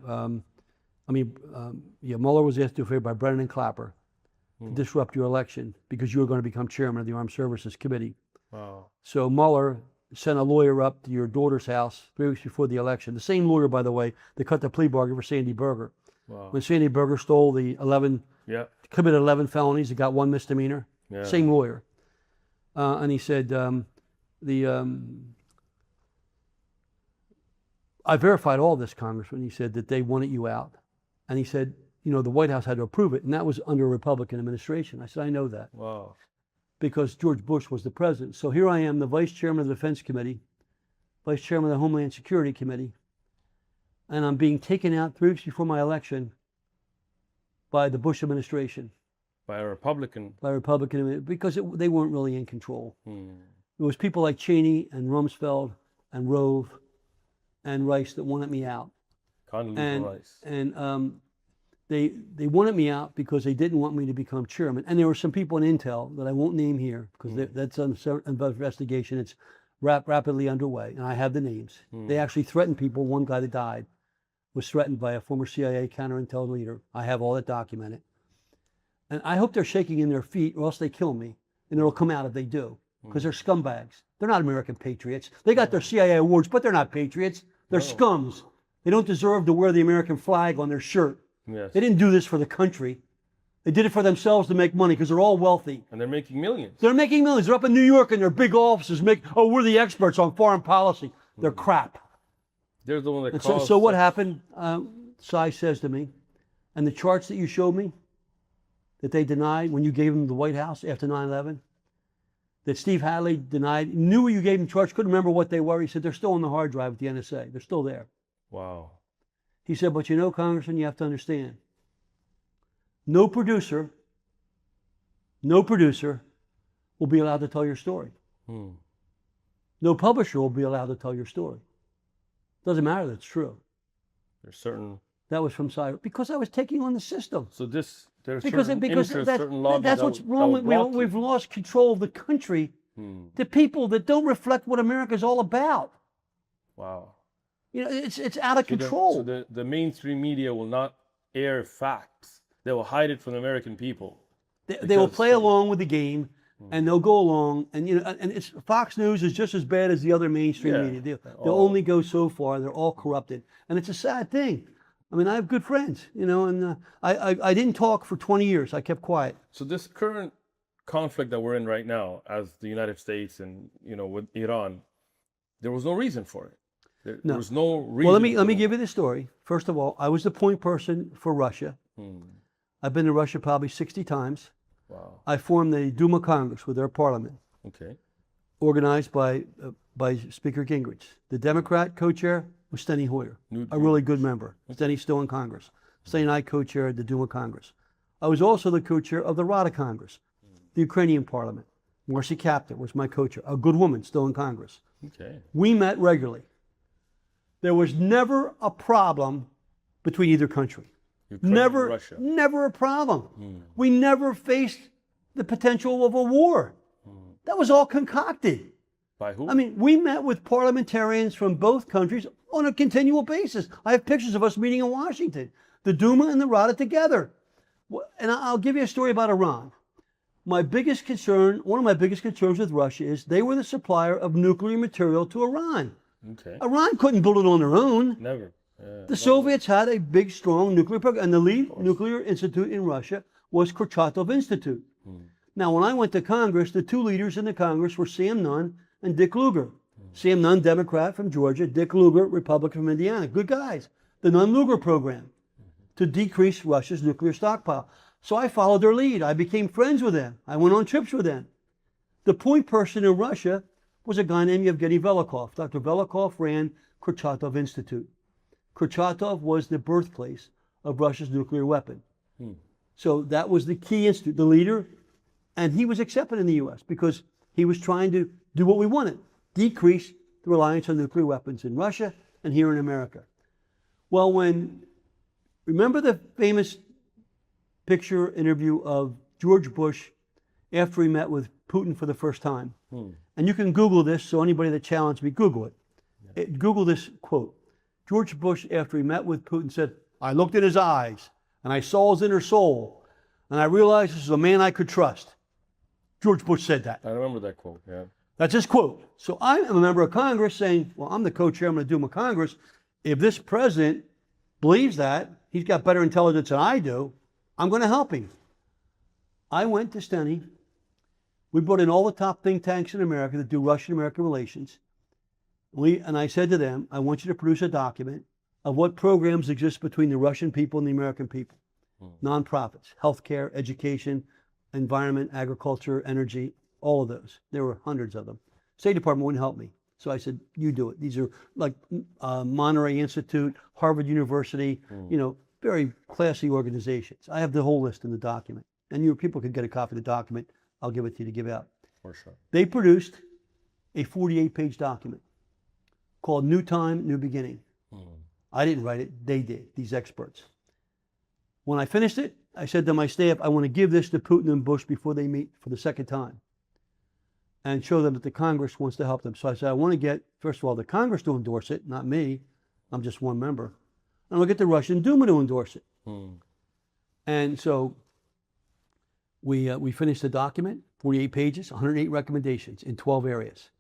S1: Mueller was asked to do a favor by Brennan and Clapper to disrupt your election because you were going to become chairman of the Armed Services Committee.
S2: Wow.
S1: So Mueller sent a lawyer up to your daughter's house 3 weeks before the election. The same lawyer, by the way, that cut the plea bargain for Sandy Berger.
S2: Wow.
S1: When Sandy Berger stole the committed 11 felonies, he got 1 misdemeanor.
S2: Yeah.
S1: Same lawyer. And he said, I verified all this, Congressman. He said that they wanted you out. And he said, the White House had to approve it. And that was under a Republican administration. I said, I know that.
S2: Wow.
S1: Because George Bush was the president. So here I am, the vice chairman of the Defense Committee, vice chairman of the Homeland Security Committee, and I'm being taken out 3 weeks before my election by the Bush administration.
S2: By a Republican.
S1: By a Republican, because they weren't really in control. It was people like Cheney and Rumsfeld and Rove and Rice that wanted me out.
S2: Condoleezza Rice.
S1: And they wanted me out because they didn't want me to become chairman. And there were some people in Intel that I won't name here because that's an investigation. It's rapidly underway, and I have the names. They actually threatened people. One guy that died was threatened by a former CIA counterintel leader. I have all that documented. And I hope they're shaking in their feet or else they kill me. And it'll come out if they do, because they're scumbags. They're not American patriots. They got their CIA awards, but they're not patriots. They're scums. They don't deserve to wear the American flag on their shirt.
S2: Yes.
S1: They didn't do this for the country. They did it for themselves to make money because they're all wealthy.
S2: And they're making millions.
S1: They're making millions. They're up in New York in their big offices. We're the experts on foreign policy. They're crap.
S2: They're the one that
S1: And
S2: caused.
S1: so what happened? Cy says to me, and the charts that you showed me, that they denied when you gave them the White House after 9/11, that Steve Hadley denied, knew you gave them charts, couldn't remember what they were. He said, they're still on the hard drive at the NSA. They're still there.
S2: Wow.
S1: He said, but Congressman, you have to understand, no producer will be allowed to tell your story. No publisher will be allowed to tell your story. Doesn't matter that it's true.
S2: There's certain.
S1: That was from Cy, because I was taking on the system.
S2: So this There's
S1: because
S2: certain
S1: because
S2: interests,
S1: that,
S2: certain lobbies
S1: that's
S2: that
S1: what's
S2: would-
S1: wrong
S2: that
S1: with
S2: would block you.
S1: we've lost control of the country to people that don't reflect what America's all about.
S2: Wow.
S1: You know, it's out of
S2: So
S1: control.
S2: the mainstream media will not air facts. They will hide it from the American people.
S1: They will
S2: because-
S1: play along with the game, and they'll go along, and and it's Fox News is just as bad as the other mainstream
S2: Yeah,
S1: media. They'll
S2: all-
S1: only go so far. They're all corrupted, and it's a sad thing. I mean, I have good friends, and I didn't talk for 20 years. I kept quiet.
S2: So this current conflict that we're in right now, as the United States and with Iran, there was no reason for it. There was no reason.
S1: Well, let me
S2: for-
S1: give you the story. First of all, I was the point person for Russia. I've been to Russia probably 60 times.
S2: Wow.
S1: I formed the Duma Congress with their parliament,
S2: Okay.
S1: organized by Speaker Gingrich. The Democrat co-chair was Steny Hoyer,
S2: Newt
S1: a really good member. Steny's still in Congress. Steny and I co-chaired the Duma Congress. I was also the co-chair of the Rada Congress, the Ukrainian parliament. Marcy Kaptur was my co-chair, a good woman still in Congress.
S2: Okay.
S1: We met regularly. There was never a problem between either country.
S2: Ukraine and
S1: Never,
S2: Russia.
S1: never a problem. We never faced the potential of a war. That was all concocted.
S2: By who?
S1: I mean, we met with parliamentarians from both countries on a continual basis. I have pictures of us meeting in Washington, the Duma and the Rada together. And I'll give you a story about Iran. One of my biggest concerns with Russia is they were the supplier of nuclear material to Iran.
S2: Okay.
S1: Iran couldn't build it on their own.
S2: Never.
S1: The Soviets had a big, strong nuclear program, and the lead nuclear institute in Russia was Kurchatov Institute. Now, when I went to Congress, the two leaders in the Congress were Sam Nunn and Dick Lugar. Sam Nunn, Democrat from Georgia, Dick Lugar, Republican from Indiana. Good guys. The Nunn-Lugar program to decrease Russia's nuclear stockpile. So I followed their lead. I became friends with them. I went on trips with them. The point person in Russia was a guy named Yevgeny Velikov. Dr. Velikov ran Kurchatov Institute. Kurchatov was the birthplace of Russia's nuclear weapon. So that was the key institute, the leader, and he was accepted in the U.S. because he was trying to do what we wanted, decrease the reliance on nuclear weapons in Russia and here in America. Well, remember the famous picture interview of George Bush after he met with Putin for the first time? And you can Google this, so anybody that challenged me, Google it. Google this quote. George Bush, after he met with Putin, said, "I looked in his eyes, and I saw his inner soul, and I realized this is a man I could trust." George Bush said that.
S2: I remember that quote. Yeah.
S1: That's his quote. So I'm a member of Congress saying, well, I'm the co-chairman of Duma Congress. If this president believes that, he's got better intelligence than I do, I'm going to help him. I went to Steny. We brought in all the top think tanks in America that do Russian-American relations. And I said to them, I want you to produce a document of what programs exist between the Russian people and the American people. Nonprofits, healthcare, education, environment, agriculture, energy, all of those. There were hundreds of them. State Department wouldn't help me. So I said, you do it. These are like Monterey Institute, Harvard University, very classy organizations. I have the whole list in the document. And people could get a copy of the document. I'll give it to you to give out.
S2: For sure.
S1: They produced a 48-page document called New Time, New Beginning. I didn't write it. They did, these experts. When I finished it, I said to my staff, I want to give this to Putin and Bush before they meet for the second time and show them that the Congress wants to help them. So I said, I want to get, first of all, the Congress to endorse it, not me. I'm just one member. And I'll get the Russian Duma to endorse it. And so we finished the document, 48 pages, 108 recommendations in 12 areas.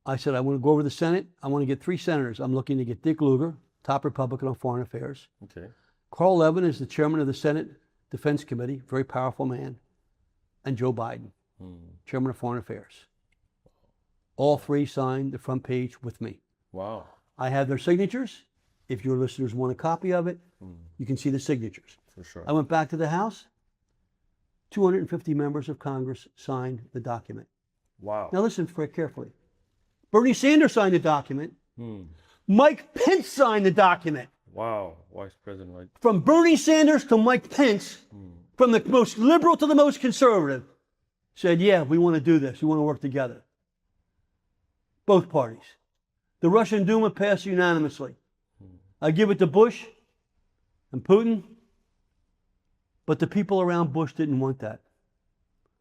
S1: I said, I want to go over the Senate. I want to get 3 senators. I'm looking to get Dick Lugar, top Republican on foreign affairs.
S2: Okay.
S1: Carl Levin is the chairman of the Senate Defense Committee, very powerful man. And Joe Biden, chairman of foreign affairs. All 3 signed the front page with me.
S2: Wow.
S1: I have their signatures. If your listeners want a copy of it, you can see the signatures.
S2: For sure.
S1: I went back to the House. 250 members of Congress signed the document.
S2: Wow.
S1: Now listen very carefully. Bernie Sanders signed the document. Mike Pence signed the document.
S2: Wow. Vice President, right?
S1: From Bernie Sanders to Mike Pence, from the most liberal to the most conservative, said, yeah, we want to do this. We want to work together. Both parties. The Russian Duma passed unanimously. I give it to Bush and Putin, But the people around Bush didn't want that.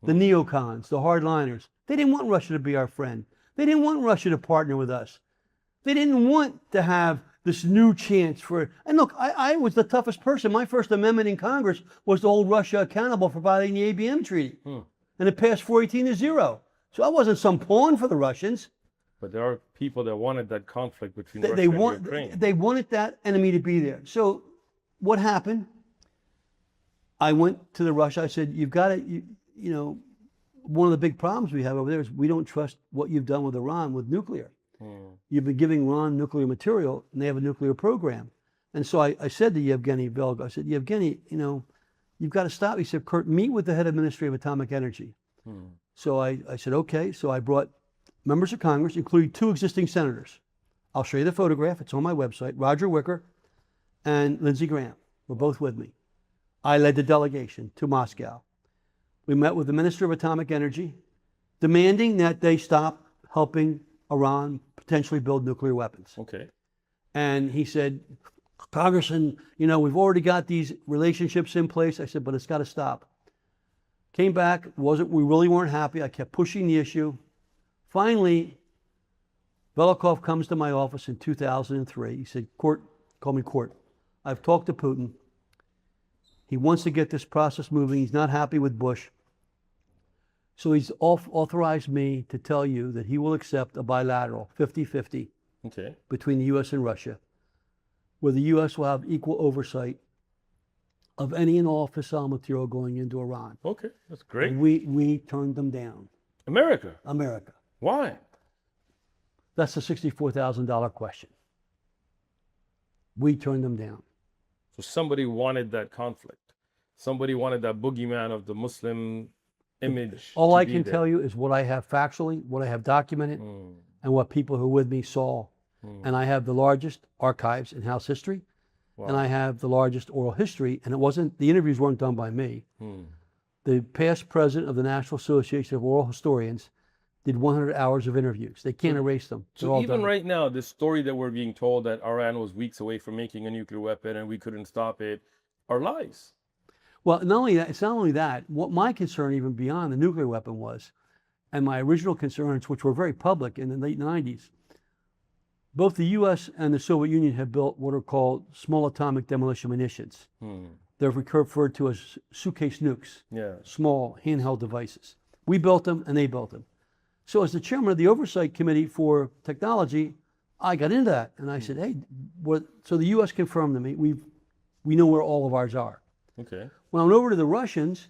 S1: The neocons, the hardliners, they didn't want Russia to be our friend. They didn't want Russia to partner with us. They didn't want to have this new chance for, and look, I was the toughest person. My first amendment in Congress was to hold Russia accountable for violating the ABM treaty. And it passed 418-0. So I wasn't some pawn for the Russians.
S2: But there are people that wanted that conflict between Russia and Ukraine.
S1: They wanted that enemy to be there. So what happened? I went to the Russia. I said, you've got to, you know, one of the big problems we have over there is we don't trust what you've done with Iran with nuclear. You've been giving Iran nuclear material, and they have a nuclear program. And so I said to Yevgeny Belgo, I said, Yevgeny, you know, you've got to stop. He said, Kurt, meet with the head of Ministry of Atomic Energy. So I said, okay. So I brought members of Congress, including 2 existing senators. I'll show you the photograph. It's on my website. Roger Wicker and Lindsey Graham were both with me. I led the delegation to Moscow. We met with the Minister of Atomic Energy, demanding that they stop helping Iran potentially build nuclear weapons.
S2: Okay.
S1: And he said, Congressman, you know, we've already got these relationships in place. I said, but it's got to stop. Came back, we really weren't happy. I kept pushing the issue. Finally, Velikov comes to my office in 2003. He said, Court, call me Court. I've talked to Putin. He wants to get this process moving. He's not happy with Bush. So he's authorized me to tell you that he will accept a bilateral 50-50 between the U.S. and Russia, where the U.S. will have equal oversight of any and all fissile material going into Iran.
S2: Okay, that's great.
S1: And we turned them down.
S2: America?
S1: America.
S2: Why?
S1: That's the $64,000 question. We turned them down.
S2: So somebody wanted that conflict. Somebody wanted that boogeyman of the Muslim image.
S1: All I can tell you is what I have factually, what I have documented, and what people who were with me saw. And I have the largest archives in House history, and I have the largest oral history, and the interviews weren't done by me. The past president of the National Association of Oral Historians did 100 hours of interviews. They can't erase them.
S2: So even right now, this story that we're being told that Iran was weeks away from making a nuclear weapon and we couldn't stop it are lies.
S1: Well, not only that, it's not only that. What my concern, even beyond the nuclear weapon, was, and my original concerns, which were very public in the late 90s, both the U.S. and the Soviet Union have built what are called small atomic demolition munitions. They're referred to as suitcase nukes, small handheld devices. We built them, and they built them. So as the chairman of the Oversight Committee for Technology, I got into that, and I said, hey, so the U.S. confirmed to me, we know where all of ours are.
S2: Okay.
S1: When I went over to the Russians,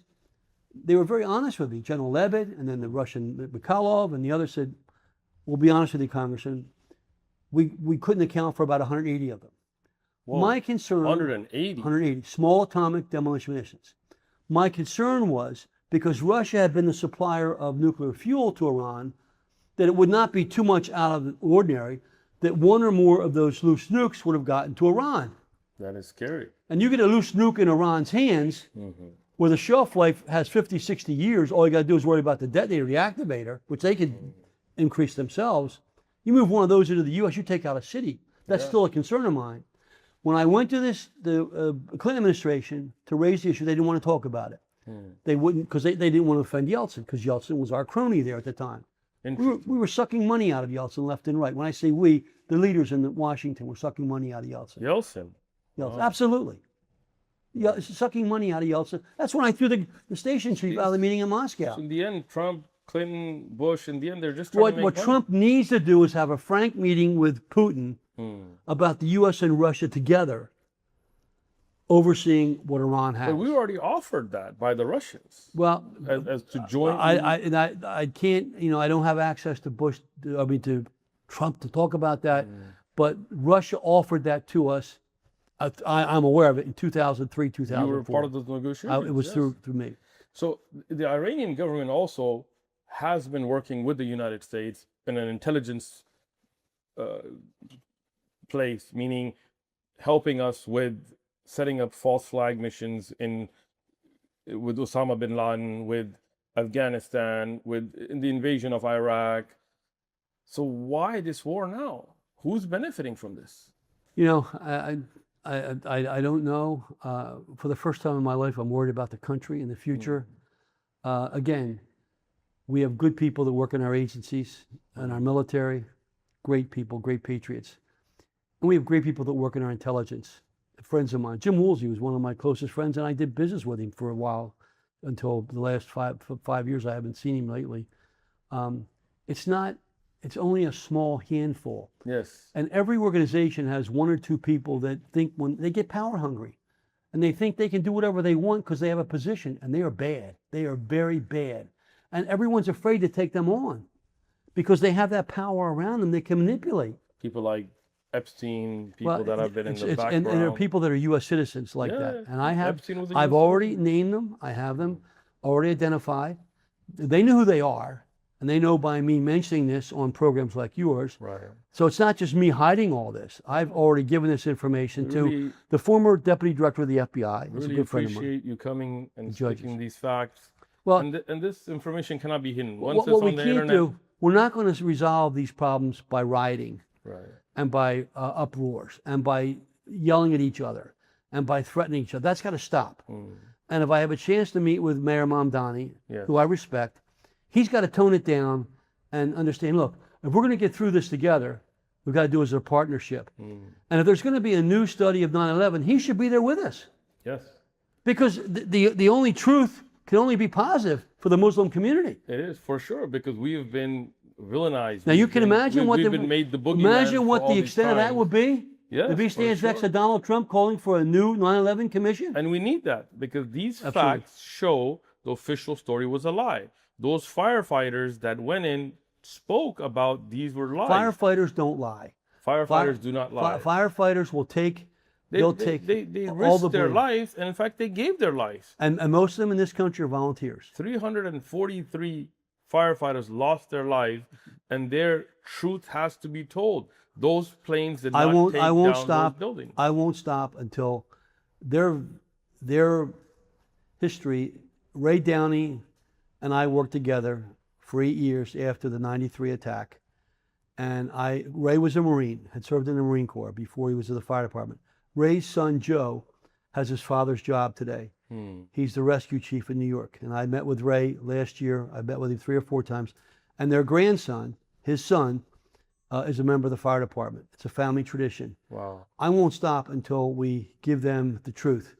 S1: they were very honest with me. General Lebed, and then the Russian Mikhailov, and the others said, we'll be honest with you, Congressman, we couldn't account for about 180 of them. Whoa. My concern...
S2: 180?
S1: 180, small atomic demolition munitions. My concern was, because Russia had been the supplier of nuclear fuel to Iran, that it would not be too much out of the ordinary that one or more of those loose nukes would have gotten to Iran.
S2: That is scary.
S1: And you get a loose nuke in Iran's hands, where the shelf life has 50, 60 years, all you got to do is worry about the detonator, the activator, which they could increase themselves. You move one of those into the U.S., you take out a city. That's still a concern of mine. When I went to the Clinton administration to raise the issue, they didn't want to talk about it. They wouldn't, because they didn't want to offend Yeltsin, because Yeltsin was our crony there at the time. We were sucking money out of Yeltsin left and right. When I say we, the leaders in Washington were sucking money out of Yeltsin.
S2: Yeltsin?
S1: Absolutely. Sucking money out of Yeltsin. That's when I threw the station chief out of the meeting in Moscow.
S2: So in the end, Trump, Clinton, Bush, in the end, they're just trying to make
S1: What
S2: money.
S1: Trump needs to do is have a frank meeting with Putin about the U.S. and Russia together overseeing what Iran has.
S2: But we were already offered that by the Russians.
S1: Well,
S2: as to join.
S1: I can't, I don't have access to to Trump to talk about that. But Russia offered that to us. I'm aware of it in 2003, 2004.
S2: You were part of those negotiations.
S1: It was through me.
S2: So the Iranian government also has been working with the United States in an intelligence place, meaning helping us with setting up false flag missions with Osama bin Laden, with Afghanistan, in the invasion of Iraq. So why this war now? Who's benefiting from this?
S1: I don't know. For the first time in my life, I'm worried about the country and the future. Again, we have good people that work in our agencies and our military, great people, great patriots. And we have great people that work in our intelligence, friends of mine. Jim Woolsey was one of my closest friends, and I did business with him for a while until the last 5 years. I haven't seen him lately. It's only a small handful.
S3: Yes.
S1: And every organization has one or two people that think when they get power hungry and they think they can do whatever they want because they have a position, and they are bad. They are very bad. And everyone's afraid to take them on because they have that power around them they can manipulate.
S3: People like Epstein, people that have been in the background.
S1: And there are people that are U.S. citizens like that. And I've already named them. I have them already identified. They know who they are. And they know by me mentioning this on programs like yours.
S3: Right.
S1: So it's not just me hiding all this. I've already given this information to the former deputy director of the FBI. He's a good friend of mine.
S3: Appreciate you coming and speaking these facts.
S1: Well,
S3: and this information cannot be hidden. Once
S1: what
S3: it's
S1: we
S3: on the
S1: can't
S3: internet,
S1: do, we're not going to resolve these problems by rioting and by uproars and by yelling at each other and by threatening each other. That's got to stop. And if I have a chance to meet with Mayor Mamdani, who I respect, he's got to tone it down and understand, look, if we're going to get through this together, we've got to do it as a partnership. And if there's going to be a new study of 9/11, he should be there with us.
S3: Yes.
S1: Because the only truth can only be positive for the Muslim community.
S3: It is, for sure, because we have been villainized.
S1: Now you can imagine what the extent of that would be.
S3: Yes,
S1: if he stands next to Donald Trump calling for a new 9/11 commission.
S3: And we need that because these facts show the official story was a lie. Those firefighters that went in spoke about these were lies.
S1: Firefighters don't lie.
S3: Firefighters do not lie.
S1: Firefighters will take.
S3: They risked their lives, and in fact, they gave their lives.
S1: And most of them in this country are volunteers.
S3: 343 firefighters lost their lives, and their truth has to be told. Those planes did not take down those buildings.
S1: I won't stop until their history. Ray Downey and I worked together for 8 years after the '93 attack, and Ray was a Marine, had served in the Marine Corps before he was in the fire department. Ray's son Joe has his father's job today. He's the rescue chief in New York, and I met with Ray last year. I met with him 3 or 4 times, and their grandson, his son, is a member of the fire department. It's a family tradition.
S3: Wow.
S1: I won't stop until we give them the truth.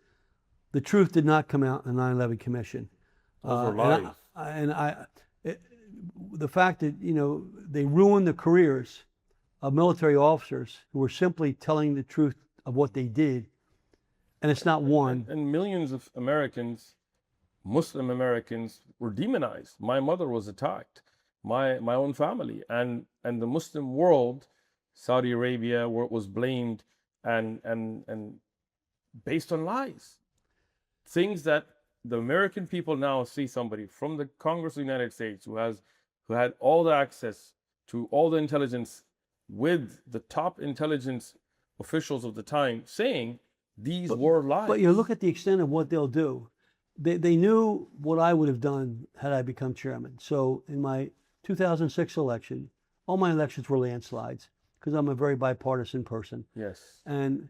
S1: The truth did not come out in the 9/11 Commission.
S3: Those were lies.
S1: The fact that they ruined the careers of military officers who were simply telling the truth of what they did, and it's not one.
S3: And millions of Americans, Muslim Americans, were demonized. My mother was attacked, my own family, and the Muslim world, Saudi Arabia, was blamed and based on lies. Things that the American people now see somebody from the Congress of the United States who had all the access to all the intelligence with the top intelligence officials of the time saying these were lies.
S1: But you look at the extent of what they'll do. They knew what I would have done had I become chairman. So in my 2006 election, all my elections were landslides because I'm a very bipartisan person.
S3: Yes.
S1: And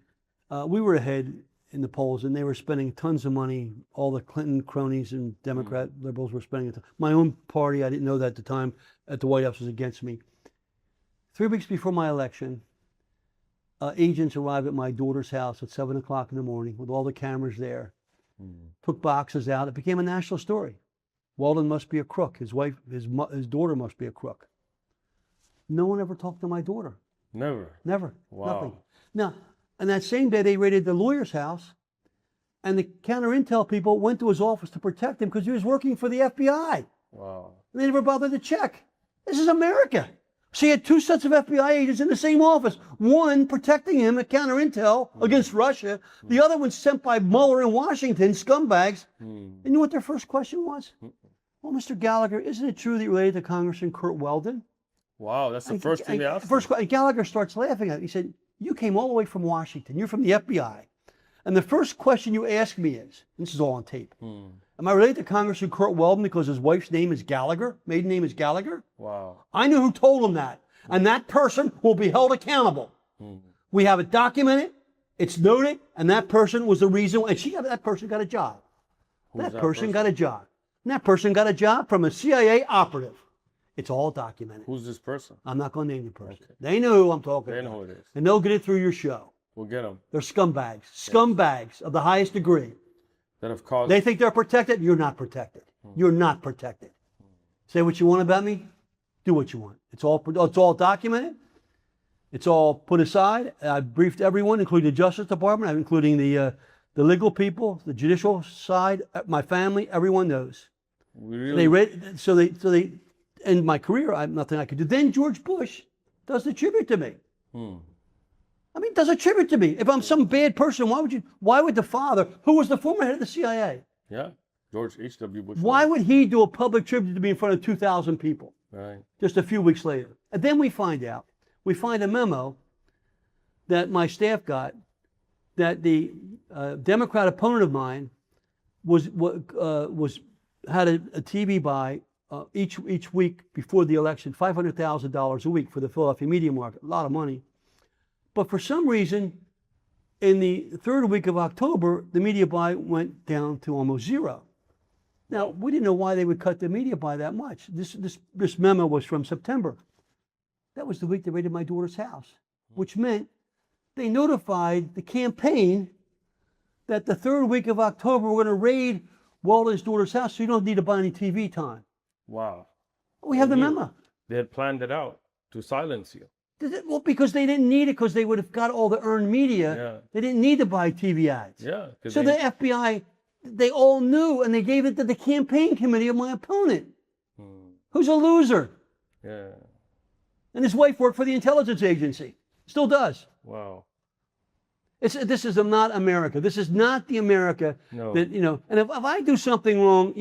S1: we were ahead in the polls, and they were spending tons of money. All the Clinton cronies and Democrat liberals were spending it. My own party, I didn't know that at the time, at the White House was against me. 3 weeks before my election, agents arrived at my daughter's house at 7 o'clock in the morning with all the cameras there, took boxes out. It became a national story. Weldon must be a crook. His daughter must be a crook. No one ever talked to my daughter. Never.
S3: Wow.
S1: Nothing. Now, and that same day, they raided the lawyer's house, and the counter-intel people went to his office to protect him because he was working for the FBI.
S3: Wow.
S1: And they never bothered to check. This is America. So he had 2 sets of FBI agents in the same office. One protecting him at counter-intel against Russia. The other one sent by Mueller in Washington, scumbags. And you know what their first question was? Well, Mr. Gallagher, isn't it true that you're related to Congressman Kurt Weldon?
S3: Wow, that's the first thing they asked.
S1: Gallagher starts laughing at it. He said, you came all the way from Washington. You're from the FBI. And the first question you ask me is, and this is all on tape, am I related to Congressman Kurt Weldon because his wife's name is Gallagher? Maiden name is Gallagher?
S3: Wow.
S1: I knew who told him that. And that person will be held accountable. We have it documented. It's noted, and that person was the reason, and that person got a job. That person got a job. And that person got a job from a CIA operative. It's all documented.
S2: Who's this person?
S1: I'm not going to name the person. Okay. They know who I'm talking about.
S2: They know who it is.
S1: And they'll get it through your show.
S2: We'll get them.
S1: They're scumbags. Scumbags of the highest degree.
S2: That have caused...
S1: They think they're protected. You're not protected. You're not protected. Say what you want about me. Do what you want. It's all documented. It's all put aside. I've briefed everyone, including the Justice Department, including the legal people, the judicial side, my family. Everyone knows. They read. So they. In my career, I have nothing I could do. Then George Bush does the tribute to me. I mean, does a tribute to me. If I'm some bad person, why would the father, who was the former head of the CIA?
S2: Yeah, George H.W. Bush.
S1: Why would he do a public tribute to me in front of 2,000 people?
S2: Right.
S1: Just a few weeks later. And then we find a memo that my staff got that the Democrat opponent of mine had a TV buy each week before the election, $500,000 a week for the Philadelphia media market, a lot of money. But for some reason, in the third week of October, the media buy went down to almost zero. Now, we didn't know why they would cut the media buy that much. This memo was from September. That was the week they raided my daughter's house, which meant they notified the campaign that the third week of October we're going to raid Walden's daughter's house, so you don't need to buy any TV time.
S2: Wow.
S1: We have the memo.
S2: They had planned it out to silence you.
S1: Well, because they didn't need it, because they would have got all the earned media.
S2: Yeah.
S1: They didn't need to buy TV ads.
S2: Yeah.
S1: So the FBI, they all knew, and they gave it to the campaign committee of my opponent, who's a loser.
S2: Yeah.
S1: And his wife worked for the intelligence agency. Still does.
S2: Wow.
S1: This is not America. This is not the America that, and if I do something wrong,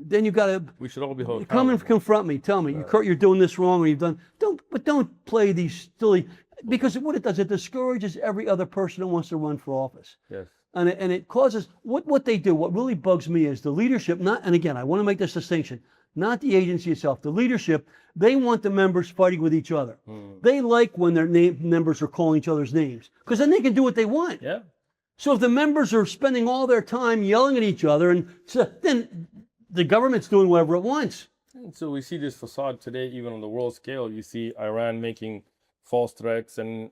S1: then you got to.
S2: We should all be held
S1: come and confront me. Tell me you're doing this wrong, or you've done. Don't play these silly. Because what it does, it discourages every other person who wants to run for office.
S2: Yes.
S1: And it causes what they do. What really bugs me is the leadership. And again, I want to make this distinction. Not the agency itself. The leadership. They want the members fighting with each other. They like when their members are calling each other's names, because then they can do what they want.
S2: Yeah.
S1: So if the members are spending all their time yelling at each other, and then the government's doing whatever it wants.
S2: And so we see this facade today, even on the world scale. You see Iran making false threats and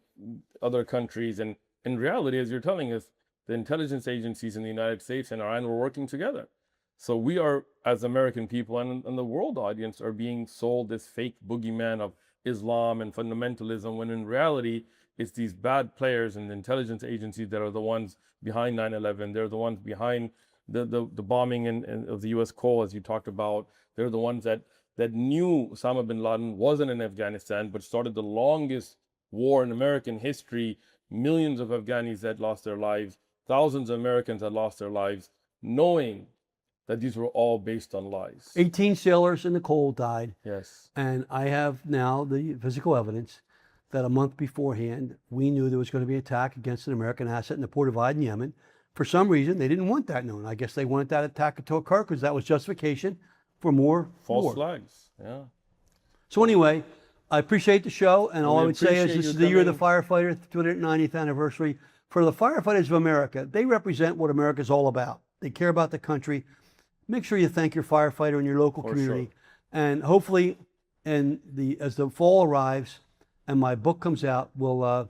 S2: other countries. And in reality, as you're telling us, the intelligence agencies in the United States and Iran were working together. So we are, as American people and the world audience, are being sold this fake boogeyman of Islam and fundamentalism, when in reality, it's these bad players in the intelligence agencies that are the ones behind 9/11. They're the ones behind the bombing of the U.S. Cole, as you talked about. They're the ones that knew Osama bin Laden wasn't in Afghanistan, but started the longest war in American history. Millions of Afghanis that lost their lives, thousands of Americans that lost their lives, knowing that these were all based on lies.
S1: 18 sailors in the Cole died.
S2: Yes.
S1: And I have now the physical evidence that a month beforehand, we knew there was going to be an attack against an American asset in the port of Aden, Yemen. For some reason, they didn't want that known. I guess they wanted that attack to occur because that was justification for more
S2: false flags. Yeah.
S1: So anyway, I appreciate the show, and all I would say is this is the year of the firefighter, 290th anniversary. For the firefighters of America, they represent what America's all about. They care about the country. Make sure you thank your firefighter in your local community.
S2: Sure.
S1: And hopefully, as the fall arrives and my book comes out, we'll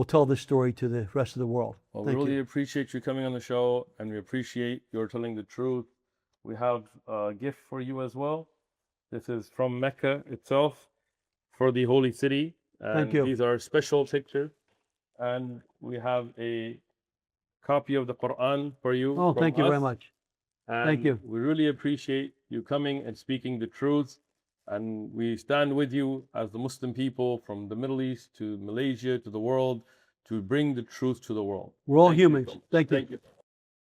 S1: tell this story to the rest of the world.
S2: Well, we really appreciate you coming on the show, and we appreciate your telling the truth. We have a gift for you as well. This is from Mecca itself for the Holy City. And
S1: thank you.
S2: These are special pictures. And we have a copy of the Quran for you.
S1: Oh, thank you very much.
S2: And
S1: thank you.
S2: We really appreciate you coming and speaking the truth. And we stand with you as the Muslim people from the Middle East to Malaysia to the world to bring the truth to the world.
S1: We're all humans. Thank you.
S2: Thank you.